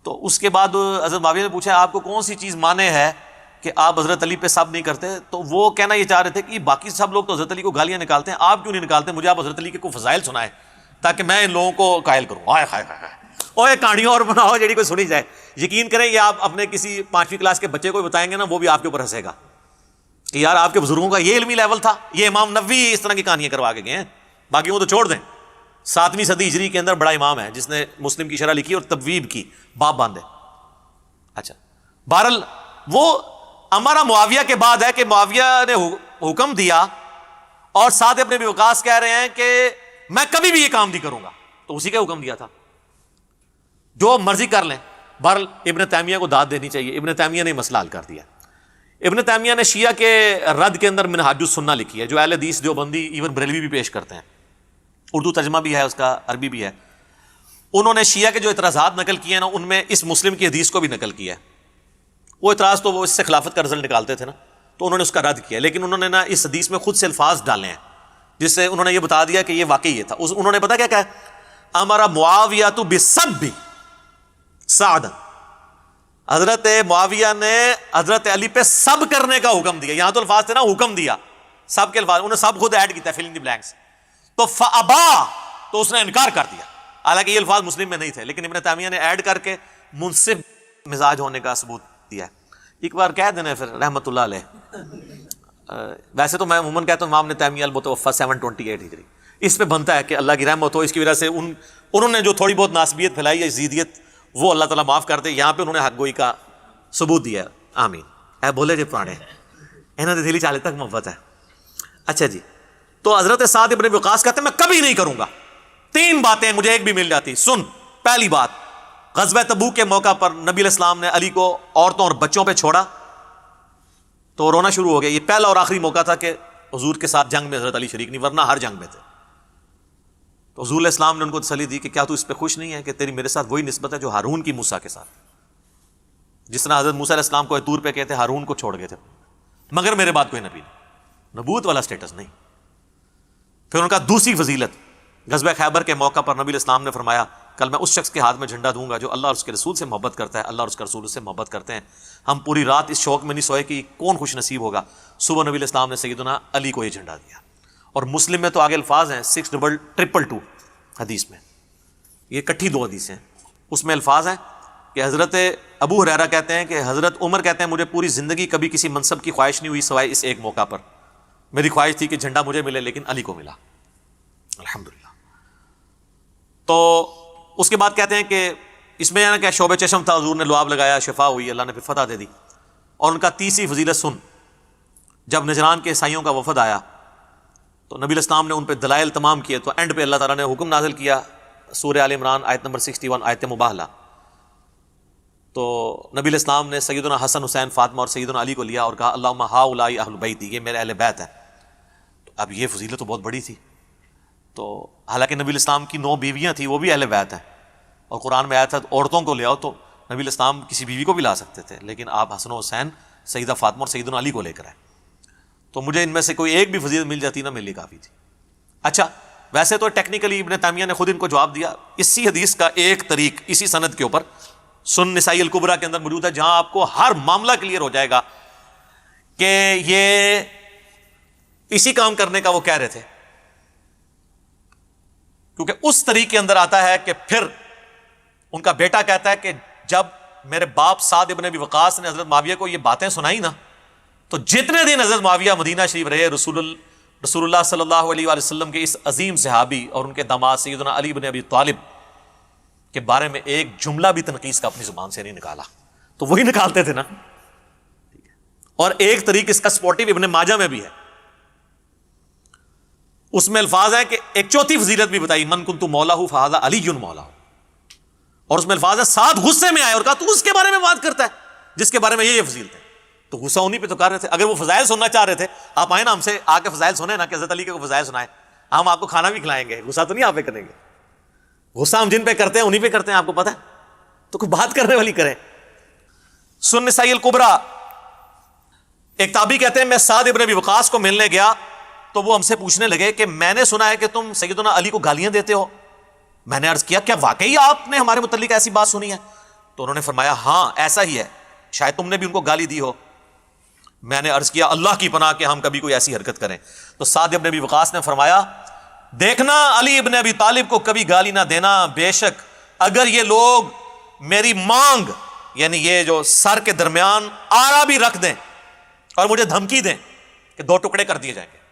تو اس کے بعد حضرت معاویہ نے پوچھا آپ کو کون سی چیز مانے ہے کہ آپ حضرت علی پہ سب نہیں کرتے. تو وہ کہنا یہ چاہ رہے تھے کہ باقی سب لوگ تو حضرت علی کو گالیاں نکالتے ہیں, آپ کیوں نہیں نکالتے, مجھے آپ حضرت علی کے کوئی فضائل سنائے تاکہ میں ان لوگوں کو قائل کروں. ہائے ہائے ہائے, اوے کہانیاں اور بناؤ جیڑی کوئی سنی جائے. یقین کریں یہ آپ اپنے کسی 5ویں کلاس کے بچے کو بتائیں گے نا, وہ بھی آپ کے اوپر ہنسے گا کہ یار آپ کے بزرگوں کا یہ علمی لیول تھا. یہ امام نووی اس طرح کی کہانیاں کروا کے گئے ہیں, باقی وہ تو چھوڑ دیں. 7ویں صدی ہجری کے اندر بڑا امام ہے جس نے مسلم کی شرح لکھی اور تبویب کی, باب باندھے. اچھا, بہرحال وہ ہمارا معاویہ کے بعد ہے کہ معاویہ نے حکم دیا اور سعد ابن ابی وقاص کہہ رہے ہیں کہ میں کبھی بھی یہ کام نہیں کروں گا. تو اسی کا حکم دیا تھا, جو مرضی کر لیں. بہرحال ابن تیمیہ کو داد دینی چاہیے, ابن تیمیہ نے مسئلہ حل کر دیا. ابن تیمیہ نے شیعہ کے رد کے اندر منہاج السنہ لکھی ہے, جو اہل حدیث دیوبندی ایون بریلوی بھی پیش کرتے ہیں. اردو ترجمہ بھی ہے اس کا, عربی بھی ہے. انہوں نے شیعہ کے جو اعتراضات نقل کیے ہیں نا, ان میں اس مسلم کی حدیث کو بھی نقل کیا ہے. وہ اعتراض تو وہ اس سے خلافت کا رزلٹ نکالتے تھے نا, تو انہوں نے اس کا رد کیا, لیکن انہوں نے نا اس حدیث میں خود سے الفاظ ڈالے ہیں جس سے انہوں نے یہ بتا دیا کہ یہ واقعی یہ تھا. انہوں نے پتا کیا کہا, امر معاویہ تو بسب سعد, حضرت معاویہ نے حضرت علی پہ سب کرنے کا حکم دیا. یہاں تو الفاظ تھے نا حکم دیا, سب کے الفاظ انہوں نے سب خود ایڈ کیا, فل ان دی بلینکس. تو فابا, تو اس نے انکار کر دیا. حالانکہ یہ الفاظ مسلم میں نہیں تھے, لیکن ابن تیمیہ نے ایڈ کر کے منصف مزاج ہونے کا ثبوت دیا. ایک بار کہہ دینا پھر رحمت اللہ علیہ. ویسے تو میں عموماً کہتا ہوں امام نے تیمیہ المتوفی 728 ہجری, اس پہ بنتا ہے کہ اللہ کی رحمت ہو، اس کی وجہ سے انہوں نے جو تھوڑی بہت ناسبیت پھیلائی ہے، زیدیت، وہ اللہ تعالیٰ معاف کر دے. یہاں پہ انہوں نے حق گوئی کا ثبوت دیا ہے. آمین. اے بولے جی پرانے انہوں نے دلی چالے تک محبت ہے. اچھا جی، تو حضرت سعد ابن ابی وقاص کہتے ہیں میں کبھی نہیں کروں گا. 3 باتیں مجھے ایک بھی مل جاتی. سن، پہلی بات، غزوہ تبوک کے موقع پر نبی علیہ السلام نے علی کو عورتوں اور بچوں پہ چھوڑا تو رونا شروع ہو گیا. یہ پہلا اور آخری موقع تھا کہ حضور کے ساتھ جنگ میں حضرت علی شریک نہیں، ورنہ ہر جنگ میں تھے. تو حضور علیہ السلام نے ان کو تسلی دی کہ کیا تو اس پہ خوش نہیں ہے کہ تیری میرے ساتھ وہی نسبت ہے جو ہارون کی موسیٰ کے ساتھ، جس طرح حضرت موسیٰ علیہ السلام کو طور پہ کہتے ہارون کو چھوڑ گئے تھے، مگر میرے بعد کوئی نبی نہیں، نبوت والا سٹیٹس نہیں. پھر ان کا دوسری فضیلت، غزوہ خیبر کے موقع پر نبی علیہ السلام نے فرمایا کل میں اس شخص کے ہاتھ میں جھنڈا دوں گا جو اللہ اور اس کے رسول سے محبت کرتا ہے، اللہ اور اس کے رسول سے محبت کرتے ہیں. ہم پوری رات اس شوق میں نہیں سوئے کہ کون خوش نصیب ہوگا. صبح نبی علیہ السلام نے سیدنا علی کو یہ جھنڈا دیا. اور مسلم میں تو آگے الفاظ ہیں 6222 حدیث میں، یہ کٹھی 2 حدیث ہیں. اس میں الفاظ ہیں کہ حضرت ابو ہریرہ کہتے ہیں کہ حضرت عمر کہتے ہیں مجھے پوری زندگی کبھی کسی منصب کی خواہش نہیں ہوئی سوائے اس ایک موقع پر. میری خواہش تھی کہ جھنڈا مجھے ملے لیکن علی کو ملا، الحمدللہ. تو اس کے بعد کہتے ہیں کہ اس میں کہ شعبہ چشم تھا، حضور نے لعاب لگایا، شفا ہوئی، اللہ نے پھر فتح دے دی. اور ان کا تیسری فضیلت سن، جب نجران کے عیسائیوں کا وفد آیا تو نبی علیہ السلام نے ان پہ دلائل تمام کیے، تو اینڈ پہ اللہ تعالیٰ نے حکم نازل کیا، سورہ آل عمران آیت نمبر 61 آیت مباہلہ. تو نبی علیہ السلام نے سیدنا حسن، حسین، فاطمہ اور سیدنا علی کو لیا اور کہا اللہم ہؤلاء اہل بیتی، یہ میرے اہل بیت ہیں. تو اب یہ فضیلت تو بہت بڑی تھی. تو حالانکہ نبی علیہ السلام کی 9 بیویاں تھیں، وہ بھی اہل بیت ہیں، اور قرآن میں آیا تھا عورتوں کو لے آؤ، تو نبی علیہ السلام کسی بیوی کو بھی لا سکتے تھے، لیکن آپ حسن و حسین، سیدہ فاطمہ اور سیدنا علی کو لے کر آئے. تو مجھے ان میں سے کوئی ایک بھی فضیلت مل جاتی نا، میرے لیے کافی تھی. اچھا، ویسے تو ٹیکنیکلی ابن تیمیہ نے خود ان کو جواب دیا. اسی حدیث کا ایک طریق اسی سند کے اوپر سن نسائی الکبریٰ کے اندر موجود ہے، جہاں آپ کو ہر معاملہ کلیئر ہو جائے گا کہ یہ اسی کام کرنے کا وہ کہہ رہے تھے. کیونکہ اس طریقے کے اندر آتا ہے کہ پھر ان کا بیٹا کہتا ہے کہ جب میرے باپ سعد ابن ابی وقاص نے حضرت معاویہ کو یہ باتیں سنائی نا، تو جتنے دن حضرت معاویہ مدینہ شریف رہے، رسول اللہ صلی اللہ علیہ وآلہ وسلم کے اس عظیم صحابی اور ان کے داماد سیدنا علی بن ابی طالب کے بارے میں ایک جملہ بھی تنقیص کا اپنی زبان سے نہیں نکالا. تو وہی نکالتے تھے نا. اور ایک طریق اس کا سپورٹیو ابن ماجہ میں بھی ہے، اس میں الفاظ ہے کہ ایک چوتھی فضیلت بھی بتائی، من کنت مولا فہذا علی مولا. اور اس میں الفاظ ہے ساتھ غصے میں آئے اور کہا تو اس کے بارے میں بات کرتا ہے جس کے بارے میں یہ فضیلت ہے. تو غصہ انہی پہ تو کر رہے تھے. اگر وہ فضائل سننا چاہ رہے تھے، آپ آئے نا ہم سے آ کے فضائل سنیں نا، کہ حضرت علی کے فضائل سنائے، ہم آپ کو کھانا بھی کھلائیں گے. غصہ تو نہیں آپ پہ کریں گے. غصہ ہم جن پہ کرتے ہیں انہی پہ کرتے ہیں، آپ کو پتہ ہے. تو کوئی بات کرنے والی کریں. سن نسائی الکبریٰ، ایک تابعی کہتے ہیں میں سعد ابن ابی وقاص کو ملنے گیا تو وہ ہم سے پوچھنے لگے کہ میں نے سنا ہے کہ تم سیدنا علی کو گالیاں دیتے ہو. میں نے عرض کیا کیا واقعی آپ نے ہمارے متعلق ایسی بات سنی ہے؟ تو انہوں نے فرمایا ہاں ایسا ہی ہے، شاید تم نے بھی ان کو گالی دی ہو. میں نے عرض کیا اللہ کی پناہ کہ ہم کبھی کوئی ایسی حرکت کریں. تو سعد ابن ابی وقاص نے فرمایا دیکھنا علی ابن ابی طالب کو کبھی گالی نہ دینا، بے شک اگر یہ لوگ میری مانگ یعنی یہ جو سر کے درمیان آرا بھی رکھ دیں اور مجھے دھمکی دیں کہ 2 ٹکڑے کر دیے جائیں گے،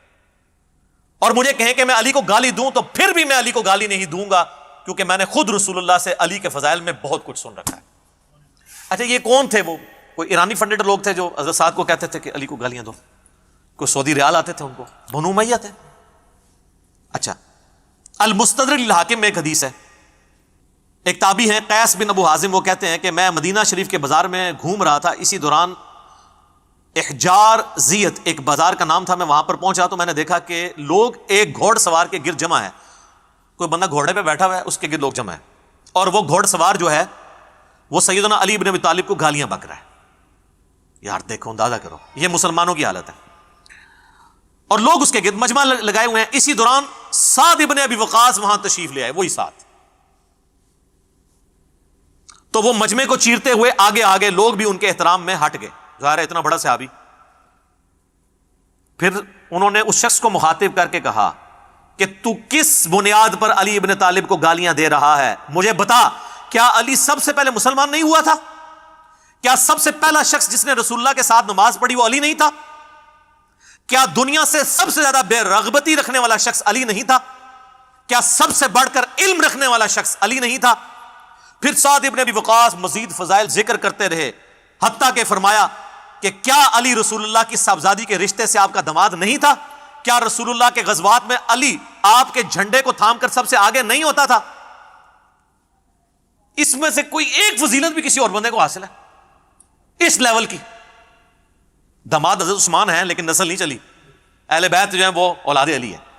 اور مجھے کہیں کہ میں علی کو گالی دوں، تو پھر بھی میں علی کو گالی نہیں دوں گا، کیونکہ میں نے خود رسول اللہ سے علی کے فضائل میں بہت کچھ سن رکھا ہے. اچھا، یہ کون تھے؟ وہ کوئی ایرانی فنڈڈ لوگ تھے جو حضرت سعد کو کہتے تھے کہ علی کو گالیاں دو. کوئی سعودی ریال آتے تھے ان کو، بنو امیہ تھے. اچھا، المستدرک للحاکم میں ایک حدیث ہے، ایک تابعی ہیں قیس بن ابو حازم، وہ کہتے ہیں کہ میں مدینہ شریف کے بازار میں گھوم رہا تھا، اسی دوران احجار زیت ایک بازار کا نام تھا، میں وہاں پر پہنچا تو میں نے دیکھا کہ لوگ ایک گھوڑ سوار کے گرد جمع ہے. کوئی بندہ گھوڑے پہ بیٹھا ہوا ہے، اس کے گرد لوگ جمع ہے، اور وہ گھوڑ سوار جو ہے وہ سیدنا علی بن ابی طالب کو گالیاں بک رہا ہے. یار دیکھو، اندازہ کرو، یہ مسلمانوں کی حالت ہے، اور لوگ اس کے گرد مجمع لگائے ہوئے ہیں. اسی دوران سعد ابن ابی وقاص وہاں تشریف لے آئے، وہی ساتھ. تو وہ مجمع کو چیرتے ہوئے آگے آگے، لوگ بھی ان کے احترام میں ہٹ گئے، ظاہر ہے اتنا بڑا صحابی. پھر انہوں نے اس شخص کو مخاطب کر کے کہا کہ تو کس بنیاد پر علی ابن طالب کو گالیاں دے رہا ہے؟ مجھے بتا، کیا علی سب سے پہلے مسلمان نہیں ہوا تھا؟ کیا سب سے پہلا شخص جس نے رسول اللہ کے ساتھ نماز پڑھی وہ علی نہیں تھا؟ کیا دنیا سے سب سے زیادہ بے رغبتی رکھنے والا شخص علی نہیں تھا؟ کیا سب سے بڑھ کر علم رکھنے والا شخص علی نہیں تھا؟ پھر سعد ابن ابی وقاص مزید فضائل ذکر کرتے رہے، حتیٰ کہ فرمایا کہ کیا علی رسول اللہ کی صاحبزادی کے رشتے سے آپ کا داماد نہیں تھا؟ کیا رسول اللہ کے غزوات میں علی آپ کے جھنڈے کو تھام کر سب سے آگے نہیں ہوتا تھا؟ اس میں سے کوئی ایک فضیلت بھی کسی اور بندے کو حاصل ہے اس لیول کی؟ داماد حضرت عثمان ہیں لیکن نسل نہیں چلی، اہل بیت جو ہیں وہ اولاد علی ہے۔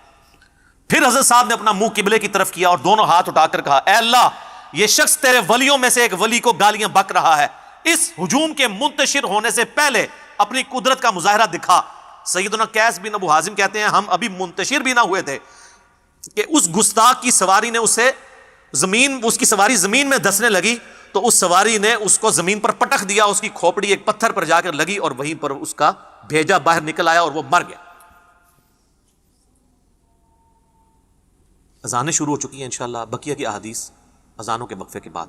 پھر حضرت صاحب نے اپنا منہ قبلے کی طرف کیا اور دونوں ہاتھ اٹھا کر کہا، اے اللہ، یہ شخص تیرے ولیوں میں سے ایک ولی کو گالیاں بک رہا ہے، اس ہجوم کے منتشر ہونے سے پہلے اپنی قدرت کا مظاہرہ دکھا۔ سیدنا قیس بن ابو حازم کہتے ہیں ہم ابھی منتشر بھی نہ ہوئے تھے کہ اس گستاخ کی سواری نے اس کی سواری زمین میں دھسنے لگی تو اس سواری نے اس کو زمین پر پٹخ دیا، اس کی کھوپڑی ایک پتھر پر جا کر لگی اور وہیں پر اس کا بھیجا باہر نکل آیا اور وہ مر گیا۔ اذانیں شروع ہو چکی ہیں انشاءاللہ، بقیہ کی احادیث اذانوں کے وقفے کے بعد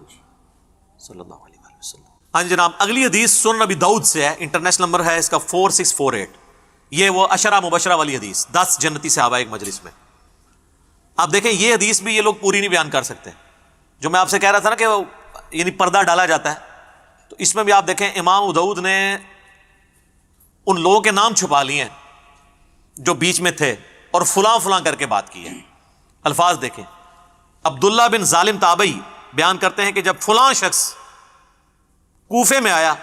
صلی اللہ علیہ وآلہ وسلم۔ ہاں جناب، اگلی حدیث سنن نبی داؤد سے ہے، انٹرنیشنل نمبر ہے اس کا 4648۔ یہ وہ عشرہ مبشرہ والی حدیث، 10 جنتی صحابہ ایک مجلس میں۔ آپ دیکھیں یہ حدیث بھی یہ لوگ پوری نہیں بیان کر سکتے، جو میں آپ سے کہہ رہا تھا نا کہ یعنی پردہ ڈالا جاتا ہے، تو اس میں بھی آپ دیکھیں امام ابو داؤد نے ان لوگوں کے نام چھپا لیے ہیں جو بیچ میں تھے اور فلاں فلاں کر کے بات کی ہے۔ الفاظ دیکھیں، عبداللہ بن ظالم تابعی بیان کرتے ہیں کہ جب فلاں شخص کوفے میں آیا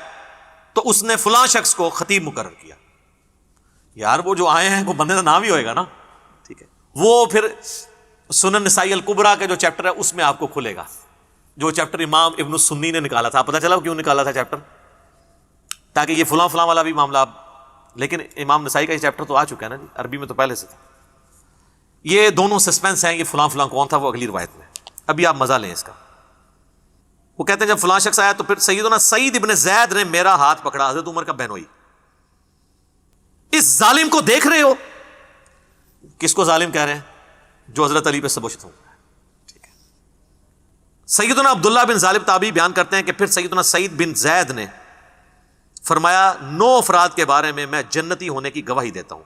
تو اس نے فلاں شخص کو خطیب مقرر کیا۔ یار وہ جو آئے ہیں وہ بندے کا نام ہی ہوئے گا نا، ٹھیک ہے؟ وہ پھر سنن نسائی الکبریٰ کا جو چیپٹر ہے اس میں آپ کو کھلے گا، جو چیپٹر امام ابن السنی نے نکالا تھا۔ پتہ چلا کیوں نکالا تھا چیپٹر؟ تاکہ یہ فلاں فلاں والا بھی معاملہ، لیکن امام نسائی کا یہ چیپٹر تو آ چکا ہے نا جی، عربی میں تو پہلے سے تھا۔ یہ دونوں سسپینس ہیں، یہ فلاں فلاں کون تھا وہ اگلی روایت میں، ابھی آپ مزہ لیں اس کا۔ وہ کہتے ہیں جب فلاں شخص آیا تو پھر سیدنا سعید ابن زید نے میرا ہاتھ پکڑا، حضرت عمر کا بہنوئی۔ اس ظالم کو دیکھ رہے ہو؟ کس کو ظالم کہہ رہے ہیں؟ جو حضرت علی پہ سبشت ہوں، ٹھیک ہے۔ سیدنا عبداللہ بن ظالم تابعی بیان کرتے ہیں کہ پھر سیدنا سعید بن زید نے فرمایا 9 افراد کے بارے میں جنتی ہونے کی گواہی دیتا ہوں،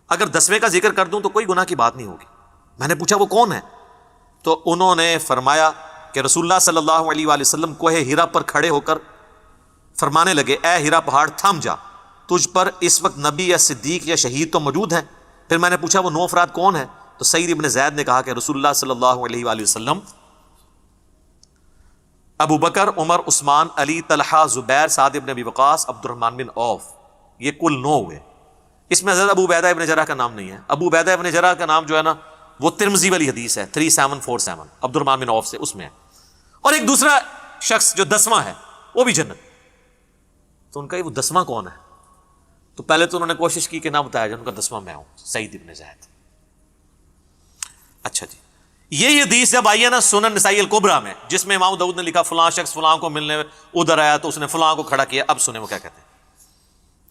اگر 10ویں کا ذکر کر دوں تو کوئی گناہ کی بات نہیں ہوگی۔ میں نے پوچھا وہ کون ہے؟ تو انہوں نے فرمایا کہ رسول اللہ صلی اللہ علیہ وآلہ وسلم کوہ ہیرا پر کھڑے ہو کر فرمانے لگے، اے ہیرا پہاڑ تھم جا، تجھ پر اس وقت نبی یا صدیق یا شہید تو موجود ہیں۔ پھر میں نے پوچھا وہ 9 افراد کون ہیں؟ تو سعید ابن زید نے کہا کہ رسول اللہ صلی اللہ علیہ وآلہ وسلم، ابو بکر، عمر، عثمان، علی، طلحہ، زبیر، سعد ابن ابی وقاص، عبد الرحمن بن عوف، یہ کل 9 ہوئے۔ اس میں حضرت ابو عبیدہ ابن جرح کا نام نہیں ہے۔ ابو عبیدہ ابن جرح کا نام جو ہے نا وہ ترمذی والی حدیث ہے 3747، عبد الرحمن بن عوف سے، اس میں ہے۔ اور ایک دوسرا شخص جو 10واں ہے وہ بھی جنت۔ تو ان کا وہ 10واں کون ہے؟ تو پہلے تو انہوں نے کوشش کی کہ نہ بتایا جائے، ان کا 10واں میں ہوں، سعید ابن زید۔ اچھا جی، یہ حدیث جب آئی ہے نا سنن نسائی الکبریٰ میں، جس میں امام داؤد نے لکھا فلاں شخص فلاں کو ملنے ادھر آیا تو اس نے فلاں کو کھڑا کیا، اب سنیں وہ کیا کہتے ہیں۔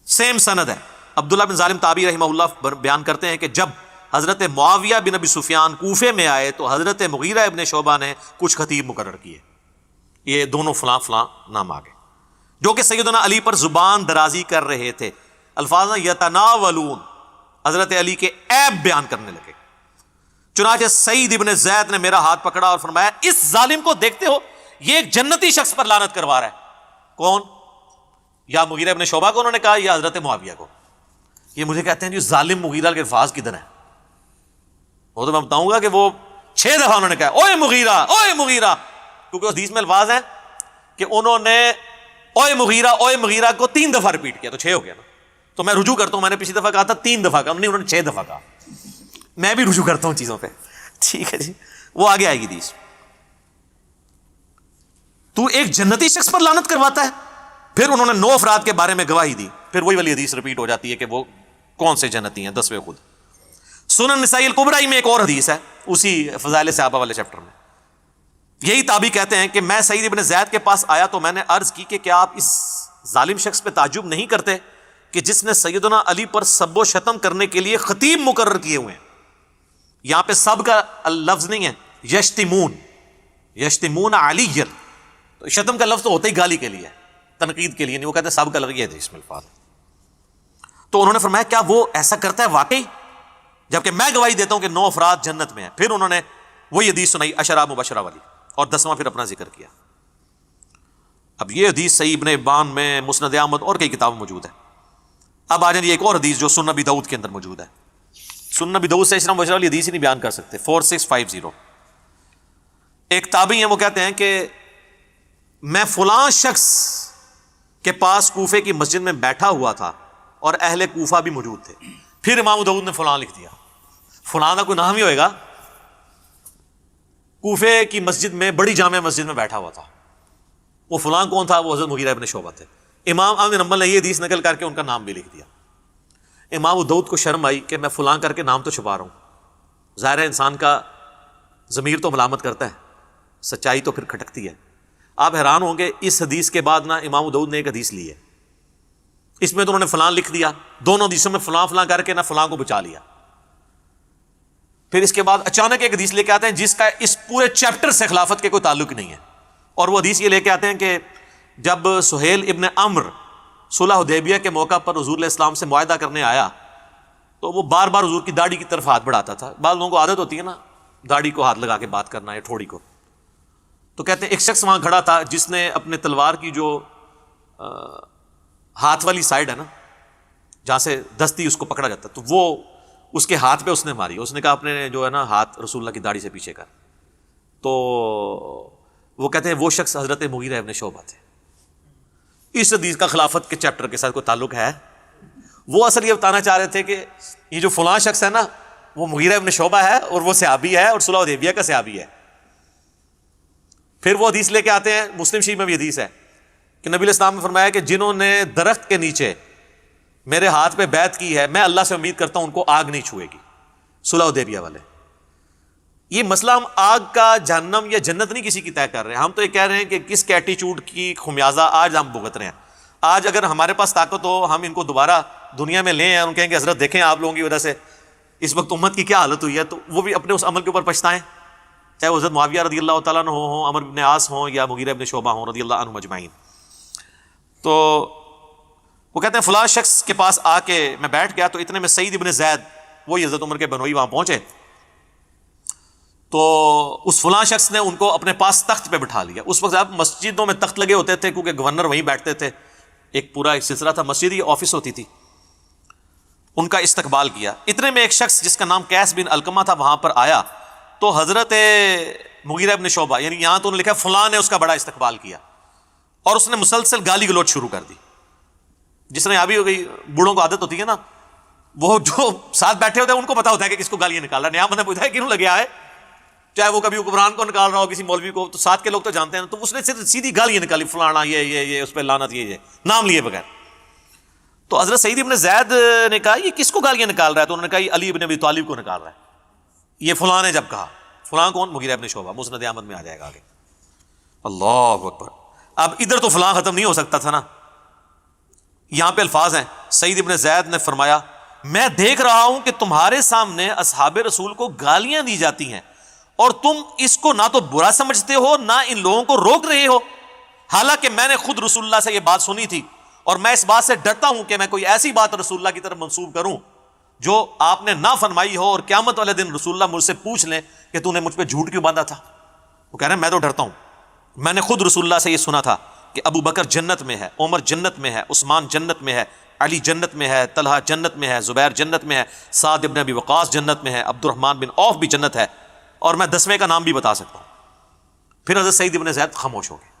سیم سند ہے۔ عبداللہ بن ظالم تابعی رحمہ اللہ بیان کرتے ہیں کہ جب حضرت معاویہ بن ابی سفیان کوفے میں آئے تو حضرت مغیرہ ابن شعبہ نے کچھ خطیب مقرر کیے، یہ دونوں فلاں فلاں نام آگے، جو کہ سیدنا علی پر زبان درازی کر رہے تھے۔ الفاظ یتناولون، حضرت علی کے عیب بیان کرنے لگے۔ چنانچہ سعید ابن زید نے میرا ہاتھ پکڑا اور فرمایا، اس ظالم کو دیکھتے ہو؟ یہ ایک جنتی شخص پر لعنت کروا رہا ہے۔ کون؟ یا مغیرہ ابن شعبہ کو انہوں نے کہا یا حضرت معاویہ کو۔ یہ مجھے کہتے ہیں جی ظالم مغیرہ کے الفاظ کدھر ہیں؟ وہ تو میں بتاؤں گا کہ وہ 6 دفعہ انہوں نے کہا اوئے مغیرہ، اوئے مغیرہ، کیونکہ حدیث میں الفاظ ہیں کہ انہوں نے اوئے مغیرہ کو 3 دفعہ ریپیٹ کیا، تو 6 ہو گیا نا۔ تو میں رجوع کرتا ہوں، میں نے پچھلی دفعہ کہا تھا 3 دفعہ کا، نہیں انہوں نے 6 دفعہ کہا۔ میں بھی رجوع کرتا ہوں چیزوں پہ، ٹھیک ہے جی۔ وہ آگے آئے گی حدیث۔ تو ایک جنتی شخص پر لعنت کرواتا ہے؟ پھر انہوں نے 9 افراد کے بارے میں گواہی دی، پھر وہی والی حدیث ریپیٹ ہو جاتی ہے کہ وہ کون سے جنتی ہیں، 10ویں خود۔ سنن نسائی الکبریٰ میں ایک اور حدیث ہے اسی فضائل صحابہ والے چیپٹر میں، یہی تابعی کہتے ہیں کہ میں سعید ابن زید کے پاس آیا تو میں نے عرض کی کہ کیا آپ اس ظالم شخص پہ تعجب نہیں کرتے کہ جس نے سیدنا علی پر سب و شتم کرنے کے لیے خطیب مقرر کیے ہوئے ہیں؟ یہاں پہ سب کا لفظ نہیں ہے، یشتمون علی، تو شتم کا لفظ تو ہوتا ہی گالی کے لیے، تنقید کے لیے نہیں، وہ کہتے ہیں سب کا لفظ یہ ہے اس میں الفاظ۔ تو انہوں نے فرمایا کیا وہ ایسا کرتا ہے واقعی؟ جبکہ میں گواہی دیتا ہوں کہ 9 افراد جنت میں ہیں۔ پھر انہوں نے وہی حدیث سنائی عشرہ مبشرہ والی، اور 10واں پھر اپنا ذکر کیا۔ اب یہ حدیث صحیح ابن حبان میں، مسند احمد اور کئی کتابوں میں موجود ہے۔ اب آ جائیں ایک اور حدیث جو سنن ابی داؤد کے اندر موجود ہے۔ سنن ابی داؤد سے عشرہ مبشرہ والی حدیث ہی نہیں بیان کر سکتے۔ 4650 ایک تابعی ہیں، وہ کہتے ہیں کہ میں فلاں شخص کے پاس کوفے کی مسجد میں بیٹھا ہوا تھا اور اہل کوفہ بھی موجود تھے، پھر امام داؤد نے فلاں لکھ دیا۔ فلاں کا کوئی نام ہی ہوئے گا، کوفے کی مسجد میں، بڑی جامع مسجد میں بیٹھا ہوا تھا۔ وہ فلاں کون تھا؟ وہ حضرت مغیرہ ابن شعبہ تھے۔ امام احمد بن حنبل نے یہ حدیث نقل کر کے ان کا نام بھی لکھ دیا۔ امام داؤد کو شرم آئی کہ میں فلاں کر کے نام تو چھپا رہا ہوں، ظاہر ہے انسان کا ضمیر تو ملامت کرتا ہے، سچائی تو پھر کھٹکتی ہے۔ آپ حیران ہوں گے اس حدیث کے بعد نا امام داؤد نے ایک حدیث لی ہے، اس میں تو انہوں نے فلاں لکھ دیا، دونوں حدیثوں میں فلاں فلاں کر کے نہ فلاں کو بچا لیا۔ پھر اس کے بعد اچانک ایک حدیث لے کے آتے ہیں جس کا اس پورے چیپٹر سے خلافت کے کوئی تعلق نہیں ہے، اور وہ حدیث یہ لے کے آتے ہیں کہ جب سہیل ابن عمرو صلح حدیبیہ کے موقع پر حضور علیہ السلام سے معاہدہ کرنے آیا تو وہ بار بار حضور کی داڑھی کی طرف ہاتھ بڑھاتا تھا۔ بعض لوگوں کو عادت ہوتی ہے نا داڑھی کو ہاتھ لگا کے بات کرنا یا ٹھوڑی کو، تو کہتے ہیں ایک شخص وہاں کھڑا تھا جس نے اپنے تلوار کی جو ہاتھ والی سائڈ ہے نا جہاں سے دستی اس کو پکڑا جاتا، تو وہ اس کے ہاتھ پہ اس نے ماری۔ اس نے کہا اپنے جو ہے نا ہاتھ رسول اللہ کی داڑھی سے پیچھے کر۔ تو وہ کہتے ہیں وہ شخص حضرت مغیرہ ابن شعبہ تھے۔ اس حدیث کا خلافت کے چیپٹر کے ساتھ کوئی تعلق ہے؟ وہ اصل یہ بتانا چاہ رہے تھے کہ یہ جو فلاں شخص ہے نا وہ مغیرہ ابن شعبہ ہے اور وہ صحابی ہے اور صلح حدیبیہ کا صحابی ہے۔ پھر وہ حدیث لے کے آتے ہیں، مسلم شریف میں بھی حدیث ہے کہ نبی علیہ السلام نے فرمایا کہ جنہوں نے درخت کے نیچے میرے ہاتھ پہ بیعت کی ہے، میں اللہ سے امید کرتا ہوں ان کو آگ نہیں چھوئے گی۔ صلح حدیبیہ والے، یہ مسئلہ ہم آگ کا جہنم یا جنت نہیں کسی کی طے کر رہے ہیں، ہم تو یہ کہہ رہے ہیں کہ کس ایٹیچیوڈ کی خمیازہ آج ہم بھگت رہے ہیں۔ آج اگر ہمارے پاس طاقت ہو ہم ان کو دوبارہ دنیا میں لیں اور ان کہیں کہ حضرت دیکھیں آپ لوگوں کی وجہ سے اس وقت امت کی کیا حالت ہوئی ہے، تو وہ بھی اپنے اس عمل کے اوپر پچھتائیں، چاہے وہ حضرت معاویہ رضی اللہ تعالیٰ عنہ ہوں، عمرو بن عاص ہوں یا مغیرہ ابن شعبہ ہوں رضی اللہ عنہم اجمعین۔ تو وہ کہتے ہیں فلاں شخص کے پاس آ کے میں بیٹھ گیا تو اتنے میں سعید ابن زید وہی حضرت عمر کے بنوئی وہاں پہنچے، تو اس فلاں شخص نے ان کو اپنے پاس تخت پہ بٹھا لیا۔ اس وقت اب مسجدوں میں تخت لگے ہوتے تھے کیونکہ گورنر وہیں بیٹھتے تھے، ایک پورا ایک سلسلہ تھا، مسجد ہی آفس ہوتی تھی۔ ان کا استقبال کیا۔ اتنے میں ایک شخص جس کا نام قیس بن علقمہ تھا وہاں پر آیا، تو حضرت مغیرہ ابن شعبہ، یعنی یہاں تو انہوں نے لکھا فلاں نے اس کا بڑا استقبال کیا، اور اس نے مسلسل گالی گلوچ شروع کر دی۔ جس نے ابھی ہو گئی، بوڑھوں کو عادت ہوتی ہے نا، وہ جو ساتھ بیٹھے ہوتے ہیں ان کو پتا ہوتا ہے کہ کس کو گالیاں نکال رہا ہے، نیا بندہ پوچھتا ہے کیوں لگیا ہے، چاہے وہ کبھی حکمران کو نکال رہا ہو کسی مولوی کو، تو ساتھ کے لوگ تو جانتے ہیں، تو اس نے سیدھی گالیاں نکالی، فلانا یہ اس پہ لعنت، یہ نام لیے بغیر۔ تو حضرت سعید ابن زید نے کہا یہ کس کو گالیاں نکال رہا ہے؟ تو انہوں نے کہا یہ علی ابن ابی طالب کو نکال رہا ہے۔ یہ فلاں نے جب کہا، فلاں کون؟ مغیرہ ابن شعبہ، مسند احمد میں آ جائے گا آگے۔ اللہ اکبر۔ اب ادھر تو فلاں ختم نہیں ہو سکتا تھا نا، یہاں پہ الفاظ ہیں، سعید ابن زید نے فرمایا میں دیکھ رہا ہوں کہ تمہارے سامنے اصحاب رسول کو گالیاں دی جاتی ہیں اور تم اس کو نہ تو برا سمجھتے ہو نہ ان لوگوں کو روک رہے ہو، حالانکہ میں نے خود رسول اللہ سے یہ بات سنی تھی اور میں اس بات سے ڈرتا ہوں کہ میں کوئی ایسی بات رسول اللہ کی طرف منسوب کروں جو آپ نے نہ فرمائی ہو اور قیامت والے دن رسول اللہ مجھ سے پوچھ لیں کہ تو نے مجھ پہ جھوٹ کیوں باندھا تھا۔ وہ کہہ رہے ہیں میں تو ڈرتا ہوں، میں نے خود رسول اللہ سے یہ سنا تھا کہ ابو بکر جنت میں ہے، عمر جنت میں ہے، عثمان جنت میں ہے، علی جنت میں ہے، طلحہ جنت میں ہے، زبیر جنت میں ہے، سعد ابن ابی وقاص جنت میں ہے، عبد الرحمن بن عوف بھی جنت ہے، اور میں 10ویں کا نام بھی بتا سکتا ہوں۔ پھر حضرت سعید ابن زید خاموش ہو گئے،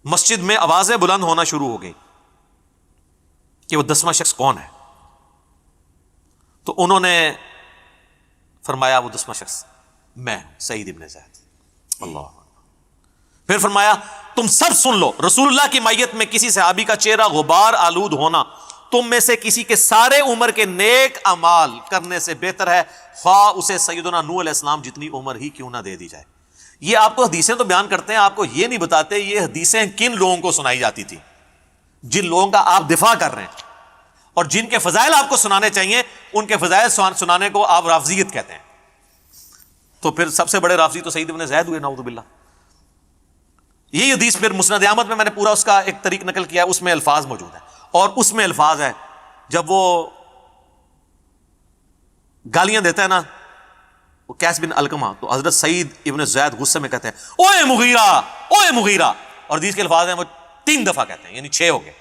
مسجد میں آوازیں بلند ہونا شروع ہو گئی کہ وہ 10واں شخص کون ہے۔ تو انہوں نے فرمایا وہ 10واں شخص میں سعید ابن زید۔ اللہ۔ پھر فرمایا تم سب سن لو، رسول اللہ کی مائیت میں کسی صحابی کا چہرہ غبار آلود ہونا تم میں سے کسی کے سارے عمر کے نیک اعمال کرنے سے بہتر ہے، خواہ اسے سیدنا نوح علیہ السلام جتنی عمر ہی کیوں نہ دے دی جائے۔ یہ آپ کو حدیثیں تو بیان کرتے ہیں، آپ کو یہ نہیں بتاتے یہ حدیثیں کن لوگوں کو سنائی جاتی تھی، جن لوگوں کا آپ دفاع کر رہے ہیں اور جن کے فضائل آپ کو سنانے چاہیے ان کے فضائل سنانے کو آپ رافضیت کہتے ہیں۔ تو پھر سب سے بڑے رافضی تو سعید ابن زید ہوئے، نعوذ باللہ۔ یہی حدیث پھر مسند احمد میں نے پورا اس کا ایک طریق نقل کیا، اس میں الفاظ موجود ہیں، اور اس میں الفاظ ہے جب وہ گالیاں دیتا ہے نا وہ قیس بن علقمہ، تو حضرت سعید ابن زید غصے میں کہتے ہیں اوے مغیرہ، اوے مغیرہ، اور حدیث کے الفاظ ہیں وہ 3 دفعہ کہتے ہیں، یعنی 6 ہو گئے.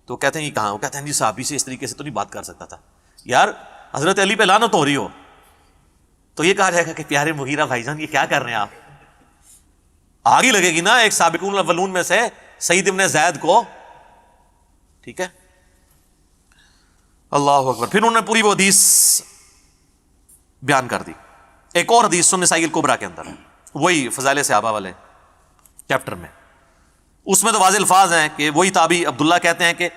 تو کہتے ہیں یہ کہاں؟ وہ کہتے ہیں جی صحابی سے اس طریقے سے تو نہیں بات کر سکتا تھا. یار حضرت علی پہ لعنت ہو رہی ہو تو یہ کہا جائے گا کہ پیارے مغیرہ بھائی جان یہ کیا کر رہے ہیں آپ؟ آگ ہی لگے گی نا ایک سابقون الاولون میں سے سعید ابن زید کو. ٹھیک ہے، اللہ اکبر. پھر انہوں نے پوری وہ حدیث بیان کر دی. ایک اور حدیث سنن نسائی الکبریٰ کے اندر ہے، وہی فضائل صحابہ والے چیپٹر میں. اس میں تو واضح الفاظ ہیں کہ وہی تابعی عبداللہ کہتے ہیں کہ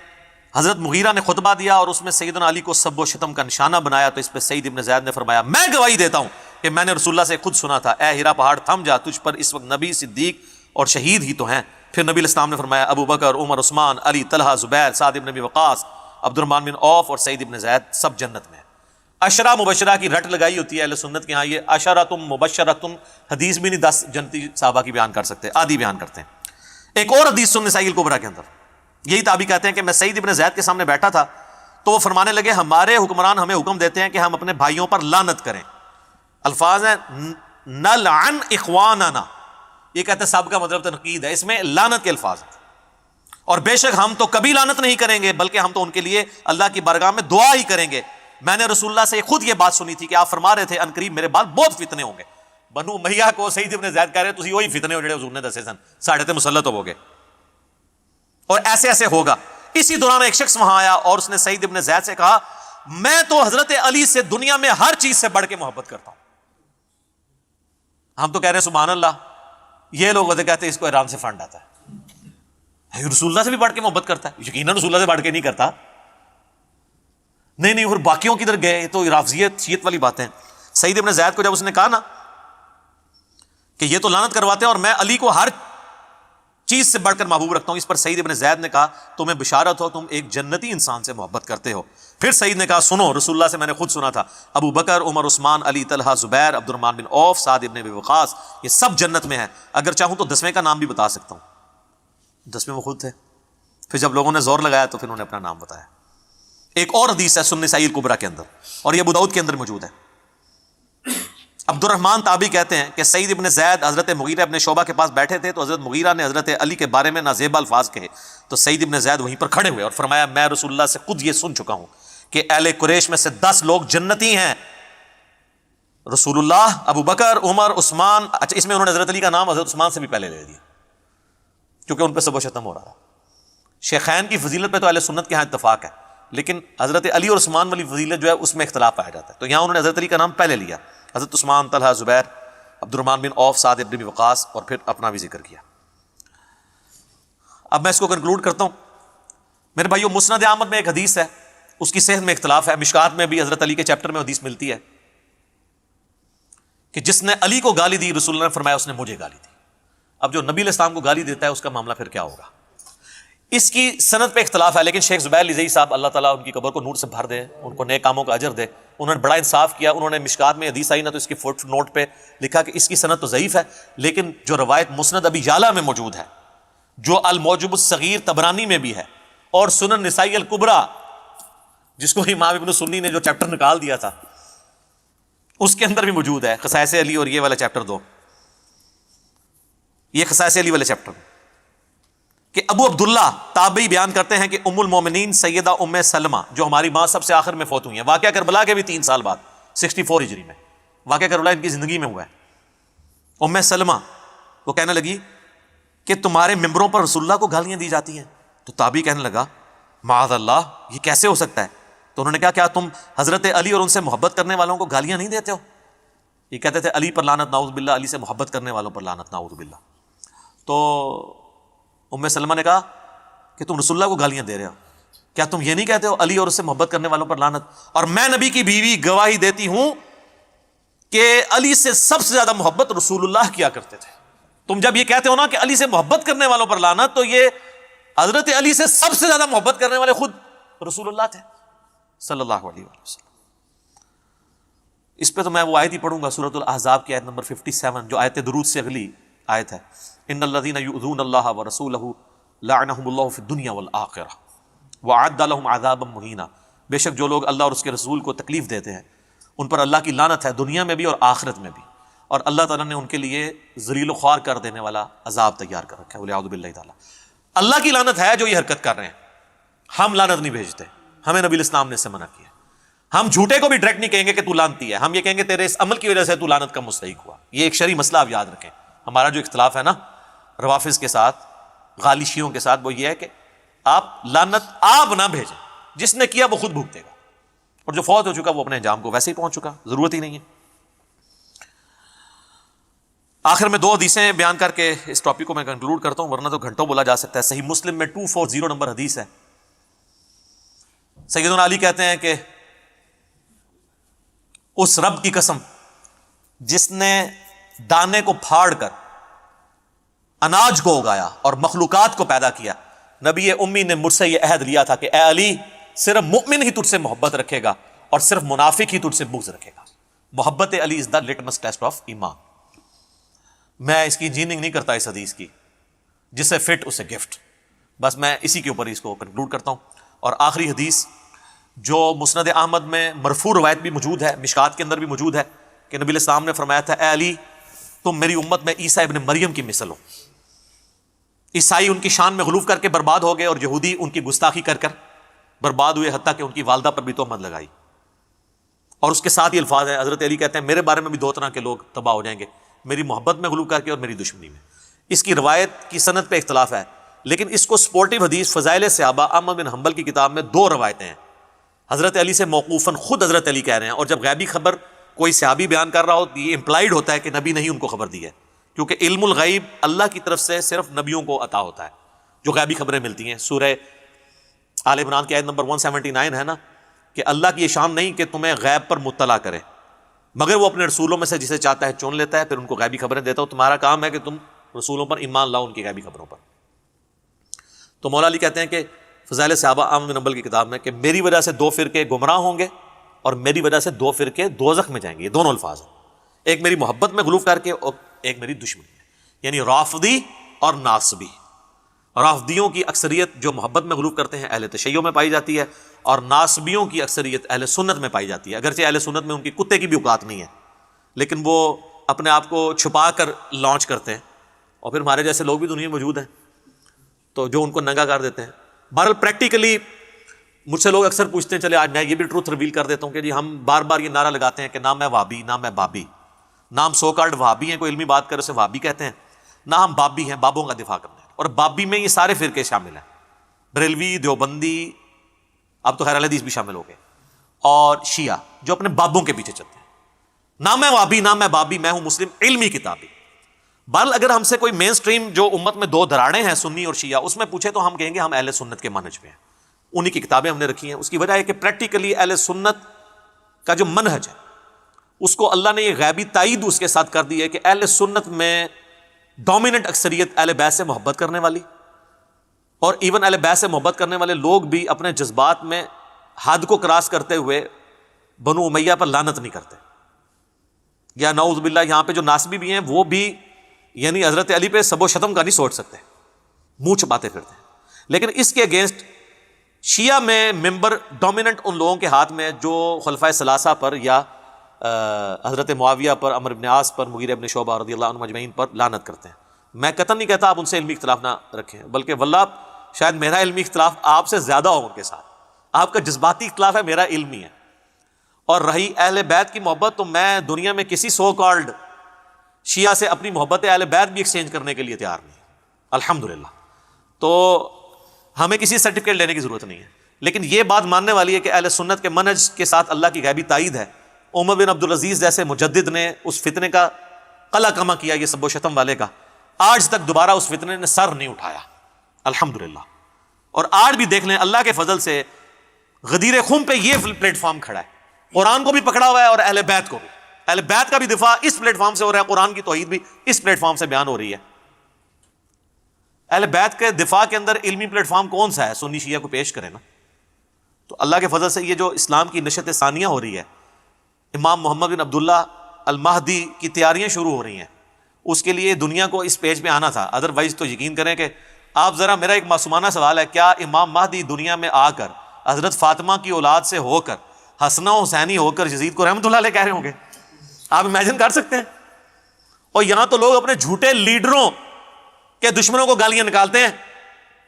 حضرت مغیرہ نے خطبہ دیا اور اس میں سیدنا علی کو سب و شتم کا نشانہ بنایا، تو اس پہ سعید ابن زید نے فرمایا میں گواہی دیتا ہوں کہ میں نے رسول اللہ سے خود سنا تھا، اے ہیرا پہاڑ تھم جا، تجھ پر اس وقت نبی، صدیق اور شہید ہی تو ہیں. پھر نبی علیہ السلام نے فرمایا ابو بکر، عمر، عثمان، علی، طلحہ، زبیر، سعد ابن ابی وقاص، عبد الرحمن بن عوف اور سعید ابن زید سب جنت میں ہیں. عشرہ مبشرہ کی رٹ لگائی ہوتی ہے اہل سنت کے ہاں، یہ عشرۃ مبشرۃ حدیث بھی نہیں 10 جنتی صحابہ کی بیان کر سکتے، آدھی بیان کرتے ہیں. ایک اور حدیث سنن نسائی الکبریٰ کے اندر یہی تابعی کہتے ہیں کہ میں سعید ابن زید کے سامنے بیٹھا تھا تو وہ فرمانے لگے ہمارے حکمران ہمیں حکم دیتے ہیں کہ ہم اپنے بھائیوں پر لعنت کریں. الفاظ ہیں نلعن اخواننا، یہ کہتے ہیں سب کا مطلب تنقید ہے، اس میں لعنت کے الفاظ ہیں. اور بے شک ہم تو کبھی لعنت نہیں کریں گے بلکہ ہم تو ان کے لیے اللہ کی بارگاہ میں دعا ہی کریں گے. میں نے رسول اللہ سے خود یہ بات سنی تھی کہ آپ فرما رہے تھے ان قریب میرے بعد بہت فتنے ہوں گے. بنو امیہ کو سعید ابن زید کہہ رہے تسی وہی فتنے ہو جڑے حضور نے دسے سن، ساڑھے تے مسلط ہو گے، اور ایسے ایسے ہوگا. اسی دوران ایک شخص وہاں آیا اور اس نے سعید ابن زید سے کہا میں تو حضرت علی سے دنیا میں ہر چیز سے بڑھ کے محبت کرتا ہوں. ہم تو کہہ رہے ہیں سبحان اللہ، یہ لوگ ہوتے کہتے ہیں اس کو ایران سے فنڈ آتا ہے، رسول اللہ سے بھی بڑھ کے محبت کرتا ہے. یقیناً رسول اللہ سے بڑھ کے نہیں کرتا. نہیں اور باقیوں کی ادھر گئے تو رافضیت شیعت والی باتیں. سعید ابن زید کو جب اس نے کہا نا کہ یہ تو لعنت کرواتے ہیں اور میں علی کو ہر چیز سے بڑھ کر محبوب رکھتا ہوں، اس پر سعید ابن زید نے کہا تمہیں بشارت ہو تم ایک جنتی انسان سے محبت کرتے ہو. پھر سعید نے کہا سنو، رسول اللہ سے میں نے خود سنا تھا ابو بکر، عمر، عثمان، علی، طلحہ، زبیر، عبد الرحمن بن عوف، سعد ابن ابی وقاص یہ سب جنت میں ہیں. اگر چاہوں تو 10ویں کا نام بھی بتا سکتا ہوں. 10ویں وہ خود تھے. پھر جب لوگوں نے زور لگایا تو پھر انہوں نے اپنا نام بتایا. ایک اور حدیث ہے سنن نسائی الکبریٰ کے اندر اور یہ ابو داؤد کے اندر موجود ہے. عبد الرحمن تابعی کہتے ہیں کہ سعید ابن زید حضرت مغیرہ ابن شعبہ کے پاس بیٹھے تھے تو حضرت مغیرہ نے حضرت علی کے بارے میں نازیبا الفاظ کہے تو سعید ابن زید وہیں پر کھڑے ہوئے اور فرمایا میں رسول اللہ سے خود یہ سن چکا ہوں کہ اہل قریش میں سے 10 لوگ جنتی ہیں. رسول اللہ، ابو بکر، عمر، عثمان. اچھا اس میں انہوں نے حضرت علی کا نام حضرت عثمان سے بھی پہلے لے دیا کیونکہ ان پہ سب و شتم ہو رہا تھا. شیخین کی فضیلت پہ تو اہل سنت کے ہاں اتفاق ہے، لیکن حضرت علی اور عثمان والی فضیلت جو ہے اس میں اختلاف پایا جاتا ہے. تو یہاں انہوں نے حضرت علی کا نام پہلے لیا، حضرت عثمان، طلحہ، زبیر، عبد الرحمن بن عوف، سعد ابن ابی وقاص اور پھر اپنا بھی ذکر کیا. اب میں اس کو کنکلوڈ کرتا ہوں. میرے بھائیو مسند احمد میں ایک حدیث ہے، اس کی صحت میں اختلاف ہے. مشکات میں بھی حضرت علی کے چیپٹر میں حدیث ملتی ہے کہ جس نے علی کو گالی دی رسول اللہ نے فرمایا اس نے مجھے گالی دی. اب جو نبی علیہ السلام کو گالی دیتا ہے اس کا معاملہ پھر کیا ہوگا؟ اس کی سند پہ اختلاف ہے، لیکن شیخ زبیر لزئی صاحب اللہ تعالیٰ ان کی قبر کو نور سے بھر دے، ان کو نیک کاموں کا اجر دے، انہوں نے بڑا انصاف کیا. انہوں نے مشکات میں حدیث آئی نا تو اس کی فوٹ نوٹ پہ لکھا کہ اس کی سند تو ضعیف ہے، لیکن جو روایت مسند ابی یعلا میں موجود ہے، جو المعجم الصغیر طبرانی میں بھی ہے، اور سنن نسائی الکبریٰ جس کو امام ابن سنی نے جو چیپٹر نکال دیا تھا اس کے اندر بھی موجود ہے، خصائص علی اور یہ والا چیپٹر 2، یہ خصائص علی والے چیپٹر میں، کہ ابو عبداللہ تابعی بیان کرتے ہیں کہ ام المومنین سیدہ ام سلمہ جو ہماری ماں سب سے آخر میں فوت ہوئی ہیں، واقعہ کربلا کے بھی 3 سال بعد 64 ہجری میں واقعہ کربلا ان کی زندگی میں ہوا ہے. ام سلمہ وہ کہنے لگی کہ تمہارے ممبروں پر رسول اللہ کو گالیاں دی جاتی ہیں. تو تابعی کہنے لگا معاذ اللہ یہ کیسے ہو سکتا ہے؟ تو انہوں نے کہا کیا تم حضرت علی اور ان سے محبت کرنے والوں کو گالیاں نہیں دیتے ہو؟ یہ کہتے تھے علی پر لعنت نعوذ باللہ، علی سے محبت کرنے والوں پر لعنت نعوذ باللہ. تو ام سلمہ نے کہا کہ تم رسول اللہ کو گالیاں دے رہے ہو، کیا تم یہ نہیں کہتے ہو علی اور اس سے محبت کرنے والوں پر لعنت؟ اور میں نبی کی بیوی گواہی دیتی ہوں کہ علی سے سب سے زیادہ محبت رسول اللہ کیا کرتے تھے. تم جب یہ کہتے ہو نا کہ علی سے محبت کرنے والوں پر لعنت، تو یہ حضرت علی سے سب سے زیادہ محبت کرنے والے خود رسول اللہ تھے صلی اللہ علیہ وسلم. اس پہ تو میں وہ آیت ہی پڑھوں گا، سورۃ الاحزاب کی آیت نمبر 57 جو آیت درود سے اگلی آیت ہے، ان الذین یؤذون اللہ ورسولہ لعنہم اللہ فی الدنیا والآخرہ وأعد لهم عذابا مہینا. بے شک جو لوگ اللہ اور اس کے رسول کو تکلیف دیتے ہیں ان پر اللہ کی لعنت ہے دنیا میں بھی اور آخرت میں بھی، اور اللہ تعالیٰ نے ان کے لیے ذلیل و خوار کر دینے والا عذاب تیار کر رکھا ہے، وَلِعَوْذُ بِاللَّهِ تعالیٰ۔ اللہ کی لعنت ہے جو یہ حرکت کر رہے ہیں، ہم لعنت نہیں بھیجتے، ہمیں نبی الاسلام نے اس سے منع کیا۔ ہم جھوٹے کو بھی ڈائریکٹ نہیں کہیں گے کہ تو لعنتی ہے، ہم یہ کہیں گے تیرے اس عمل کی وجہ سے تو لعنت کا مستحق ہوا۔ یہ ایک شرعی مسئلہ آپ یاد رکھیں۔ ہمارا جو اختلاف ہے نا روافظ کے ساتھ، غالی شیعوں کے ساتھ، وہ یہ ہے کہ آپ لعنت آپ نہ بھیجیں، جس نے کیا وہ خود بھگتے گا، اور جو فوت ہو چکا وہ اپنے انجام کو ویسے ہی پہنچ چکا، ضرورت ہی نہیں ہے۔ آخر میں 2 حدیثیں بیان کر کے اس ٹاپک کو میں کنکلوڈ کرتا ہوں، ورنہ تو گھنٹوں بولا جا سکتا ہے۔ صحیح مسلم میں 240 نمبر حدیث ہے، سیدنا علی کہتے ہیں کہ اس رب کی قسم جس نے دانے کو پھاڑ کر اناج کو اگایا اور مخلوقات کو پیدا کیا، نبی امی نے مجھ سے یہ عہد لیا تھا کہ اے علی، صرف مؤمن ہی تجھ سے محبت رکھے گا اور صرف منافق ہی تجھ سے بغض رکھے گا۔ محبت علی از دا لٹمس ٹیسٹ آف ایمان۔ میں اس کی انجینئرنگ نہیں کرتا اس حدیث کی، جسے فٹ اسے گفٹ، بس میں اسی کے اوپر اس کو کنکلوڈ کرتا ہوں۔ اور آخری حدیث جو مسند احمد میں مرفوع روایت بھی موجود ہے، مشکات کے اندر بھی موجود ہے، کہ نبی علیہ السلام نے فرمایا تھا اے علی، تم میری امت میں عیسیٰ ابن مریم کی مثل ہو۔ عیسائی ان کی شان میں غلوف کر کے برباد ہو گئے، اور یہودی ان کی گستاخی کر کر برباد ہوئے، حتیٰ کہ ان کی والدہ پر بھی تہمت لگائی۔ اور اس کے ساتھ یہ الفاظ ہیں، حضرت علی کہتے ہیں میرے بارے میں بھی 2 طرح کے لوگ تباہ ہو جائیں گے، میری محبت میں غلو کر کے اور میری دشمنی میں۔ اس کی روایت کی سند پہ اختلاف ہے، لیکن اس کو سپورٹیو حدیث فضائل صحابہ احمد بن حنبل کی کتاب میں 2 روایتیں ہیں، حضرت علی سے موقوفاً خود حضرت علی کہہ رہے ہیں، اور جب غیبی خبر کوئی صحابی بیان کر رہا ہو تو یہ امپلائیڈ ہوتا ہے کہ نبی نے ہی ان کو خبر دی ہے، کیونکہ علم الغیب اللہ کی طرف سے صرف نبیوں کو عطا ہوتا ہے جو غیبی خبریں ملتی ہیں۔ سورہ آل عمران کی آیت نمبر 179 ہے نا، کہ اللہ کی یہ شان نہیں کہ تمہیں غیب پر مطلع کرے، مگر وہ اپنے رسولوں میں سے جسے چاہتا ہے چن لیتا ہے، پھر ان کو غیبی خبریں دیتا ہو۔ تمہارا کام ہے کہ تم رسولوں پر ایمان لاؤ، ان کی غیبی خبروں پر۔ تو مولا علی کہتے ہیں کہ فضائل صحابہ احمد بن حنبل کی کتاب میں کہ میری وجہ سے 2 فرقے گمراہ ہوں گے اور میری وجہ سے 2 فرقے دوزخ میں جائیں گے۔ یہ دونوں الفاظ ہیں، ایک میری محبت میں غلوف کر کے اور ایک میری دشمنی میں، یعنی رافضی اور ناصبی۔ رافضیوں کی اکثریت جو محبت میں غلوف کرتے ہیں اہل تشیع میں پائی جاتی ہے، اور ناصبیوں کی اکثریت اہل سنت میں پائی جاتی ہے، اگرچہ اہل سنت میں ان کی کتے کی بھی اوقات نہیں ہے، لیکن وہ اپنے آپ کو چھپا کر لانچ کرتے ہیں، اور پھر ہمارے جیسے لوگ بھی دنیا میں موجود ہیں تو جو ان کو ننگا کر دیتے ہیں۔ بہرحال پریکٹیکلی مجھ سے لوگ اکثر پوچھتے ہیں، چلے آج میں یہ بھی ٹروتھ ریویل کر دیتا ہوں کہ جی ہم بار بار یہ نعرہ لگاتے ہیں کہ نہ میں وہابی نہ میں بابی، نہ ہم سو کالڈ وہابی ہیں، کوئی علمی بات کرے اسے وہابی کہتے ہیں، نہ ہم بابی ہیں، بابوں کا دفاع کرتے ہیں۔ اور بابی میں یہ سارے فرقے شامل ہیں، بریلوی، دیوبندی، اب تو خیر اہل حدیث بھی شامل ہو گئے، اور شیعہ جو اپنے بابوں کے پیچھے چلتے ہیں۔ نہ میں وہابی نہ میں بابی، میں ہوں مسلم علمی کتابی۔ بہرحال اگر ہم سے کوئی مین سٹریم جو امت میں 2 دراڑیں ہیں سنی اور شیعہ، اس میں پوچھے تو ہم کہیں گے ہم اہل سنت کے منہج پہ ہیں، انہی کی کتابیں ہم نے رکھی ہیں۔ اس کی وجہ ہے کہ پریکٹیکلی اہل سنت کا جو منہج ہے اس کو اللہ نے یہ غیبی تائید اس کے ساتھ کر دی ہے کہ اہل سنت میں ڈومیننٹ اکثریت اہل بیت سے محبت کرنے والی، اور ایون اہل بیت سے محبت کرنے والے لوگ بھی اپنے جذبات میں حد کو کراس کرتے ہوئے بنو امیہ پر لعنت نہیں کرتے، یا نعوذ باللہ یہاں پہ جو ناسبی بھی ہیں وہ بھی یعنی حضرت علی پہ سب و شتم کا نہیں سوچ سکتے، منہ چھپاتے پھرتے ہیں۔ لیکن اس کے اگینسٹ شیعہ میں ممبر ڈومیننٹ ان لوگوں کے ہاتھ میں جو خلفائے ثلاثہ پر یا حضرت معاویہ پر، عمرو بن عاص پر، مغیرہ بن شعبہ رضی اللہ عنہم اجمعین پر لعنت کرتے ہیں۔ میں قطعاً نہیں کہتا آپ ان سے علمی اختلاف نہ رکھیں، بلکہ واللہ شاید میرا علمی اختلاف آپ سے زیادہ ہو ان کے ساتھ، آپ کا جذباتی اختلاف ہے، میرا علمی ہے۔ اور رہی اہل بیت کی محبت، تو میں دنیا میں کسی سو کالڈ شیعہ سے اپنی محبت اہل بیت بھی ایکسچینج کرنے کے لیے تیار نہیں، الحمدللہ۔ تو ہمیں کسی سرٹیفکیٹ لینے کی ضرورت نہیں ہے، لیکن یہ بات ماننے والی ہے کہ اہل سنت کے منہج کے ساتھ اللہ کی غیبی تائید ہے۔ عمر بن عبدالعزیز جیسے مجدد نے اس فتنے کا قلع کما کیا، یہ سب و شتم والے کا، آج تک دوبارہ اس فتنے نے سر نہیں اٹھایا، الحمدللہ۔ اور آج بھی دیکھ لیں اللہ کے فضل سے غدیر خم پہ یہ پلیٹ فارم کھڑا ہے، قرآن کو بھی پکڑا ہوا ہے اور اہل بیت کو بھی، اہل بیت کا بھی دفاع اس پلیٹ فارم سے ہو رہا ہے، قرآن کی توحید بھی اس پلیٹ فارم سے بیان ہو رہی ہے۔ اہل بیت کے دفاع کے اندر علمی پلیٹ فارم کون سا ہے؟ سنی شیعہ کو پیش کرے نا۔ تو اللہ کے فضل سے یہ جو اسلام کی نشت ثانیہ ہو رہی ہے، امام محمد بن عبداللہ المہدی کی تیاریاں شروع ہو رہی ہیں، اس کے لیے دنیا کو اس پیج پہ آنا تھا، ادروائز تو یقین کریں کہ آپ ذرا، میرا ایک معصومانہ سوال ہے، کیا امام مہدی دنیا میں آ کر حضرت فاطمہ کی اولاد سے ہو کر حسنہ حسینی ہو کر یزید کو رحمۃ اللہ علیہ کہہ رہے ہوں گے؟ آپ امیجن کر سکتے ہیں؟ اور یہاں تو لوگ اپنے جھوٹے لیڈروں کے دشمنوں کو گالیاں نکالتے ہیں،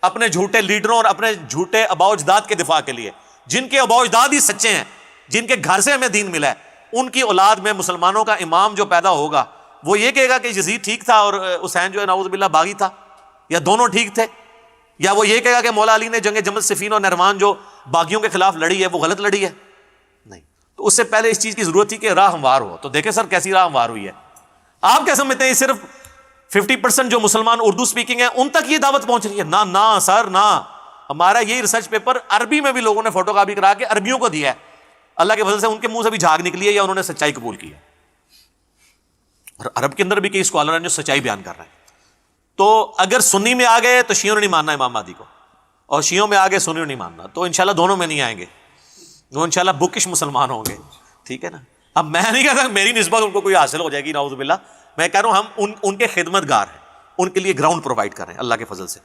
اپنے جھوٹے لیڈروں اور اپنے جھوٹے آباء و اجداد کے دفاع کے لیے، جن کے آباء و اجداد ہی سچے ہیں، جن کے گھر سے ہمیں دین ملا ہے، ان کی اولاد میں مسلمانوں کا امام جو پیدا ہوگا وہ یہ کہے گا کہ یزید ٹھیک تھا اور حسین جو ہے نعوذ باللہ باغی تھا، یا دونوں ٹھیک تھے؟ یا وہ یہ کہے گا کہ مولا علی نے جنگ جمل صفین اور نہروان جو باغیوں کے خلاف لڑی ہے وہ غلط لڑی ہے؟ نہیں۔ تو اس سے پہلے اس چیز کی ضرورت تھی کہ راہ ہموار ہو۔ تو دیکھیں سر کیسی راہ ہموار ہوئی ہے۔ آپ کیا سمجھتے ہیں صرف 50% جو مسلمان اردو سپیکنگ ہیں ان تک یہ دعوت پہنچ رہی ہے؟ نہ نہ سر نہ، ہمارا یہی ریسرچ پیپر عربی میں بھی لوگوں نے فوٹو کاپی کرا کے عربیوں کو دیا ہے، اللہ کے فضل سے ان کے منہ سے بھی جھاگ نکلی ہے یا انہوں نے سچائی قبول کی ہے۔ اور عرب کے اندر بھی کئی اسکالر ہیں جو سچائی بیان کر رہے ہیں۔ تو اگر سنی میں آ گئے تو شیعوں نے نہیں ماننا امام مہدی کو، اور شیعوں میں آ گئے سنیوں نے نہیں ماننا، تو انشاءاللہ دونوں میں نہیں آئیں گے، وہ انشاءاللہ بکش مسلمان ہوں گے، ٹھیک ہے نا؟ اب میں نہیں کہتا میری نسبت ان کو کوئی حاصل ہو جائے گی نعوذ باللہ، میں کہہ رہا ہوں ہم ان کے خدمت گار ہیں، ان کے لیے گراؤنڈ پرووائڈ کر رہے ہیں اللہ کے فضل سے۔